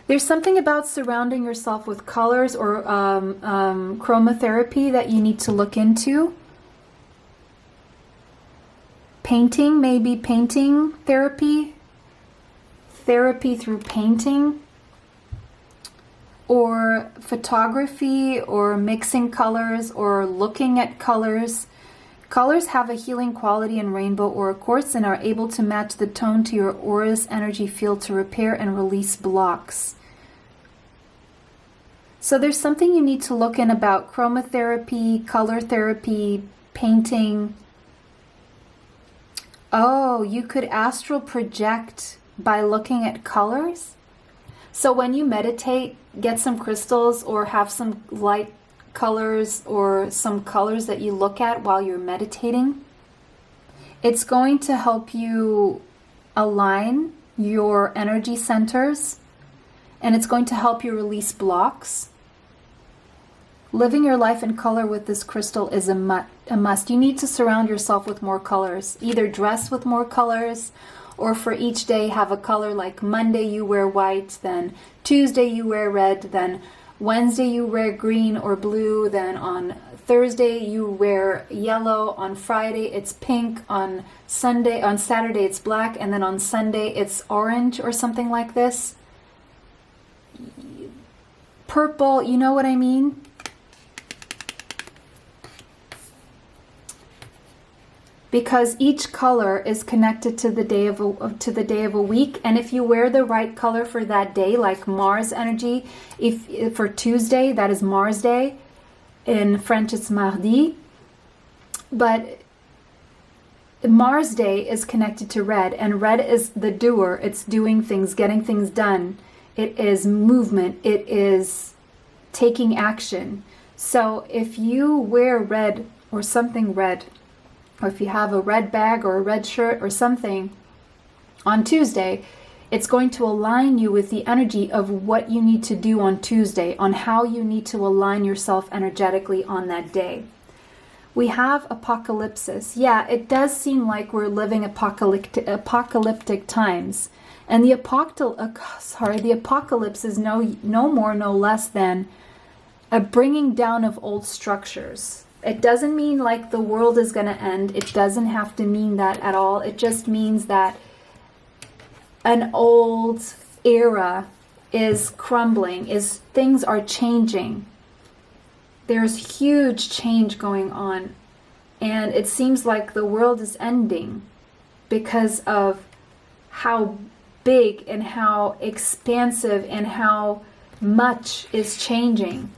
Speaker 1: There's something about surrounding yourself with colors or chromotherapy that you need to look into. Painting, maybe painting therapy, therapy through painting, or photography, or mixing colors, or looking at colors. Colors have a healing quality in rainbow aura quartz and are able to match the tone to your aura's energy field to repair and release blocks. So there's something you need to look in about chromotherapy, color therapy, painting. Oh, you could astral project by looking at colors. So when you meditate, get some crystals or have some light colors or some colors that you look at while you're meditating. It's going to help you align your energy centers, and it's going to help you release blocks. Living your life in color with this crystal is a must. You need to surround yourself with more colors. Either dress with more colors, or for each day have a color. Like Monday you wear white, then Tuesday you wear red, then Wednesday you wear green or blue, then on Thursday you wear yellow, on Friday it's pink, on Saturday it's black, and then on Sunday it's orange or something like this. Purple, you know what I mean? Because each color is connected to the day of a week, and if you wear the right color for that day, like Mars energy, if for Tuesday that is Mars day, in French it's mardi, but Mars day is connected to red, and red is the doer. It's doing things, getting things done. It is movement. It is taking action. So if you wear red or something red, or if you have a red bag or a red shirt or something on Tuesday, it's going to align you with the energy of what you need to do on Tuesday, on how you need to align yourself energetically on that day. We have apocalypsis. Yeah, it does seem like we're living apocalyptic times. And the apocalypse is no more, no less than a bringing down of old structures. It doesn't mean like the world is going to end. It doesn't have to mean that at all. It just means that an old era is crumbling, things are changing. There's huge change going on. And it seems like the world is ending because of how big and how expansive and how much is changing.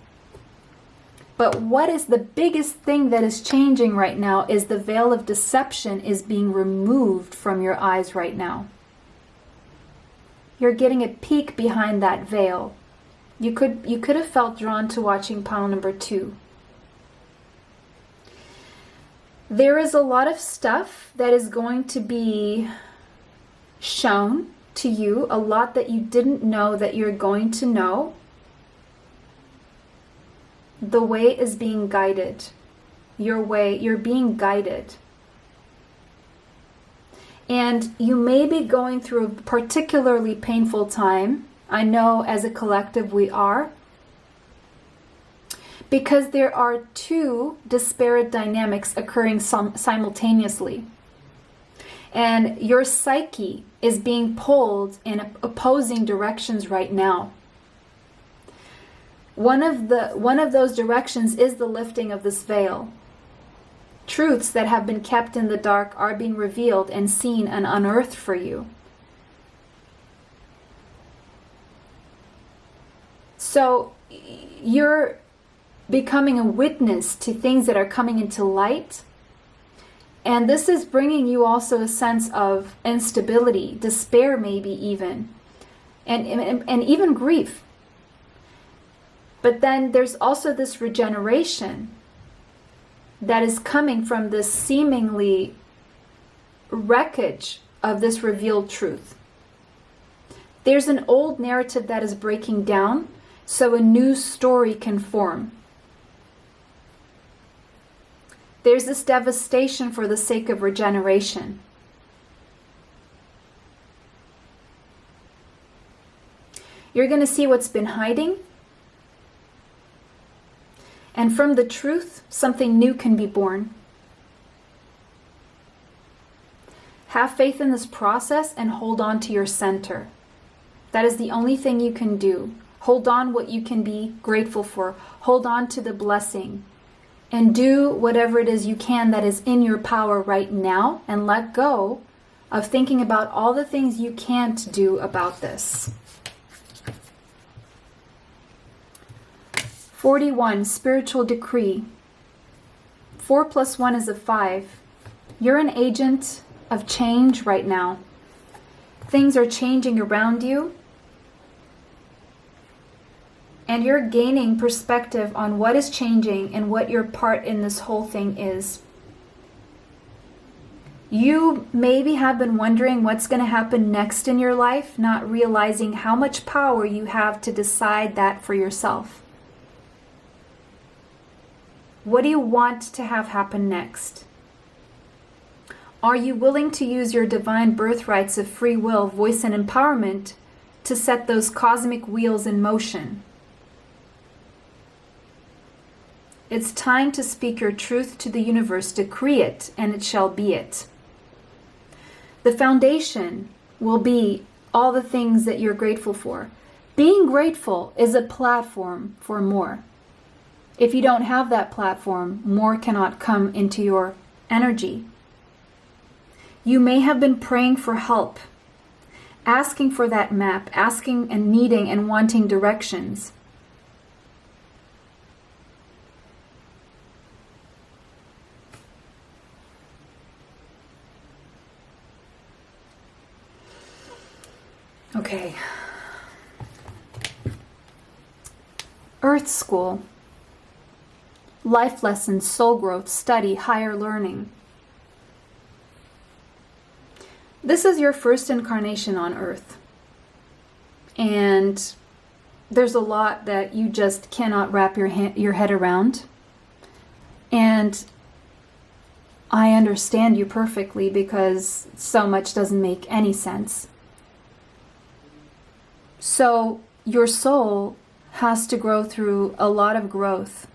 Speaker 1: But what is the biggest thing that is changing right now is the veil of deception is being removed from your eyes right now. You're getting a peek behind that veil. You could have felt drawn to watching panel number 2. There is a lot of stuff that is going to be shown to you, a lot that you didn't know that you're going to know. The way is being guided. You're being guided. And you may be going through a particularly painful time. I know as a collective we are. Because there are 2 disparate dynamics occurring simultaneously. And your psyche is being pulled in opposing directions right now. One of those directions is the lifting of this veil. Truths that have been kept in the dark are being revealed and seen and unearthed for you. So you're becoming a witness to things that are coming into light. And this is bringing you also a sense of instability, despair maybe even, and even grief. But then there's also this regeneration that is coming from this seemingly wreckage of this revealed truth. There's an old narrative that is breaking down so a new story can form. There's this devastation for the sake of regeneration. You're going to see what's been hiding. And from the truth, something new can be born. Have faith in this process and hold on to your center. That is the only thing you can do. Hold on what you can be grateful for. Hold on to the blessing. And do whatever it is you can that is in your power right now, and let go of thinking about all the things you can't do about this. 41, spiritual decree. 4 + 1 is a 5. You're an agent of change right now. Things are changing around you. And you're gaining perspective on what is changing and what your part in this whole thing is. You maybe have been wondering what's going to happen next in your life, not realizing how much power you have to decide that for yourself. What do you want to have happen next? Are you willing to use your divine birthrights of free will, voice, and empowerment to set those cosmic wheels in motion? It's time to speak your truth to the universe, decree it, and it shall be it. The foundation will be all the things that you're grateful for. Being grateful is a platform for more. If you don't have that platform, more cannot come into your energy. You may have been praying for help, asking for that map, asking and needing and wanting directions. Okay. Earth School. Life lessons, soul growth, study, higher learning. This is your first incarnation on Earth. And there's a lot that you just cannot wrap your head around. And I understand you perfectly because so much doesn't make any sense. So your soul has to grow through a lot of growth.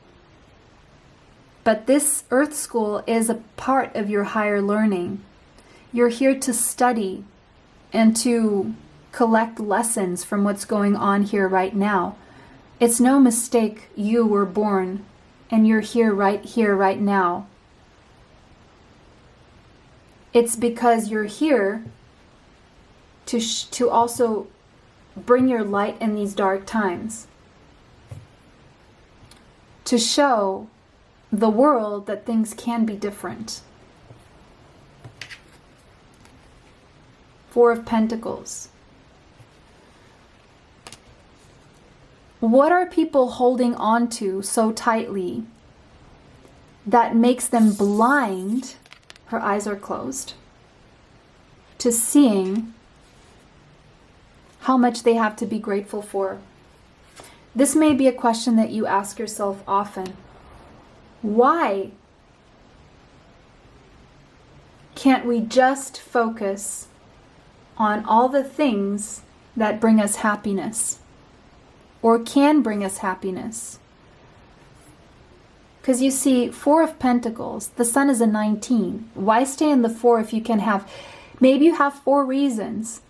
Speaker 1: But this Earth School is a part of your higher learning. You're here to study and to collect lessons from what's going on here right now. It's no mistake you were born and you're here right now. It's because you're here to also bring your light in these dark times. To show the world that things can be different. 4 of Pentacles. What are people holding on to so tightly that makes them blind? Her eyes are closed. To seeing how much they have to be grateful for. This may be a question that you ask yourself often. Why can't we just focus on all the things that bring us happiness or can bring us happiness? Because you see, 4 of Pentacles, the Sun is a 19. Why stay in the 4 if you can have, maybe you have 4 reasons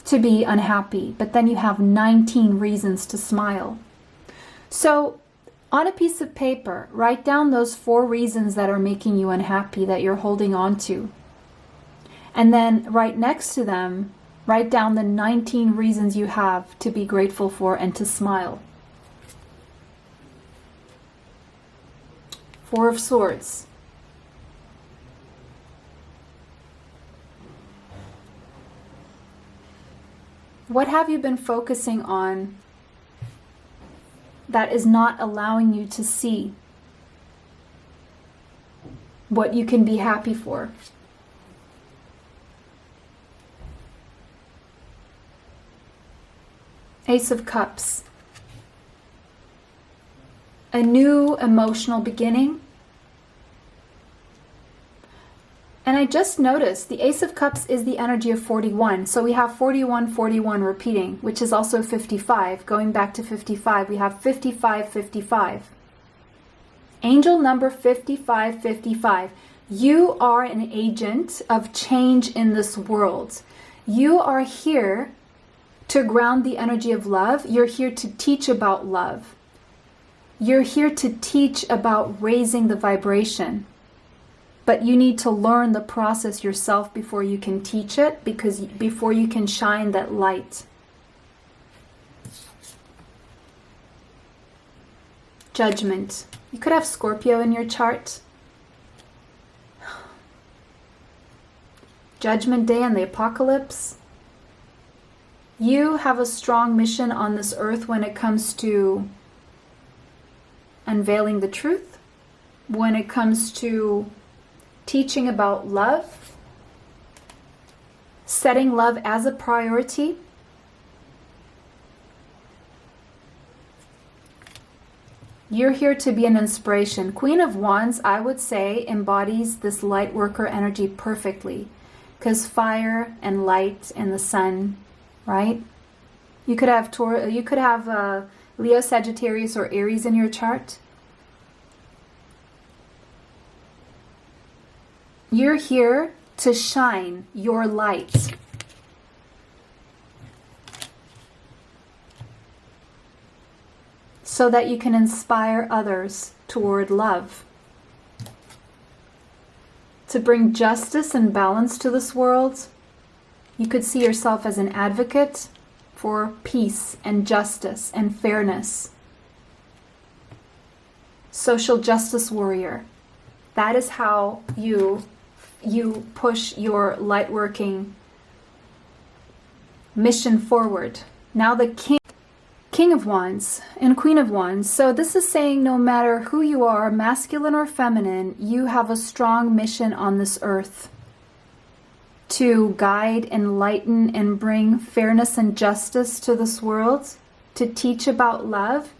Speaker 1: to be unhappy, but then you have 19 reasons to smile. So on a piece of paper, write down those 4 reasons that are making you unhappy that you're holding on to. And then right next to them, write down the 19 reasons you have to be grateful for and to smile. 4 of Swords. What have you been focusing on that is not allowing you to see what you can be happy for? Ace of Cups. A new emotional beginning. And I just noticed the Ace of Cups is the energy of 41. So we have 41, 41 repeating, which is also 55. Going back to 55, we have 55, 55. Angel number 55, 55. You are an agent of change in this world. You are here to ground the energy of love. You're here to teach about love. You're here to teach about raising the vibration. But you need to learn the process yourself before you can teach it, because before you can shine that light. Judgment. You could have Scorpio in your chart. Judgment Day and the Apocalypse. You have a strong mission on this earth when it comes to unveiling the truth, when it comes to teaching about love, setting love as a priority. You're here to be an inspiration. Queen of Wands, I would say, embodies this light worker energy perfectly, because fire and light and the sun, right? You could have Leo, Sagittarius, or Aries in your chart. You're here to shine your light. So that you can inspire others toward love. To bring justice and balance to this world. You could see yourself as an advocate for peace and justice and fairness. Social justice warrior. That is how you push your light working mission forward. Now the King of Wands and Queen of Wands. So this is saying no matter who you are, masculine or feminine, you have a strong mission on this earth to guide, enlighten, and bring fairness and justice to this world, to teach about love,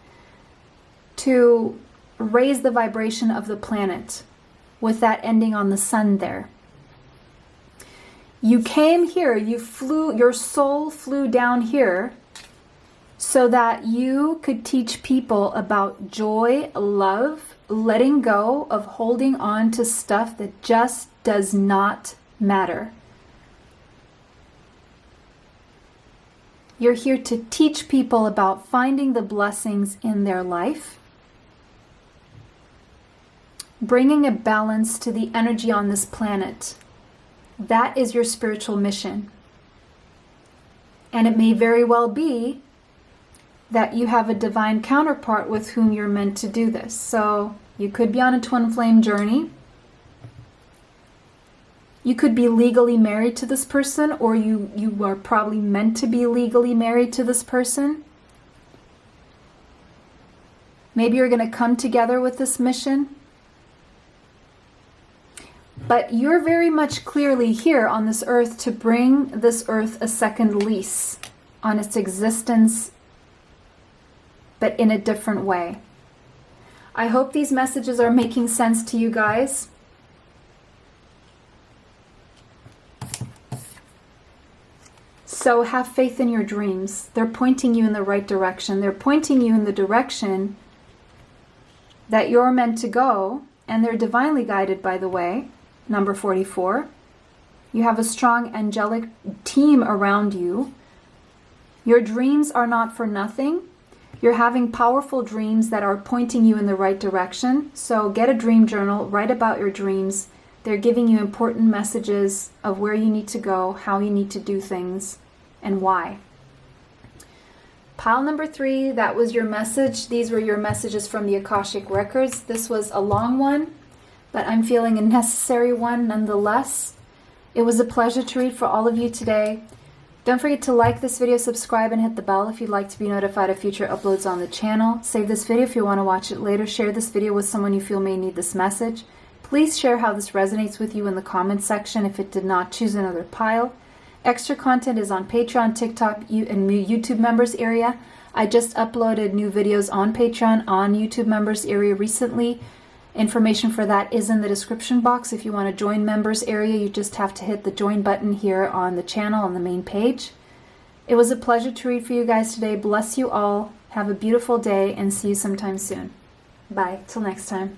Speaker 1: to raise the vibration of the planet, with that ending on the sun there. You came here, your soul flew down here so that you could teach people about joy, love, letting go of holding on to stuff that just does not matter. You're here to teach people about finding the blessings in their life, bringing a balance to the energy on this planet. That is your spiritual mission. And it may very well be that you have a divine counterpart with whom you're meant to do this. So you could be on a twin flame journey. You could be legally married to this person, or you are probably meant to be legally married to this person. Maybe you're going to come together with this mission. But you're very much clearly here on this earth to bring this earth a second lease on its existence, but in a different way. I hope these messages are making sense to you guys. So have faith in your dreams. They're pointing you in the right direction. They're pointing you in the direction that you're meant to go, and they're divinely guided, by the way. Number 44. You have a strong angelic team around you. Your dreams are not for nothing. You're having powerful dreams that are pointing you in the right direction. So get a dream journal, write about your dreams. They're giving you important messages of where you need to go, how you need to do things, and why. Pile number 3, that was your message. These were your messages from the Akashic Records. This was a long one, but I'm feeling a necessary one nonetheless. It was a pleasure to read for all of you today. Don't forget to like this video, subscribe, and hit the bell if you'd like to be notified of future uploads on the channel. Save this video if you want to watch it later. Share this video with someone you feel may need this message. Please share how this resonates with you in the comments section. If it did not, choose another pile. Extra content is on Patreon, TikTok, and YouTube members area. I just uploaded new videos on Patreon, on YouTube members area recently. Information for that is in the description box. If you want to join members area, you just have to hit the join button here on the channel on the main page. It was a pleasure to read for you guys today. Bless you all. Have a beautiful day and see you sometime soon. Bye. Till next time.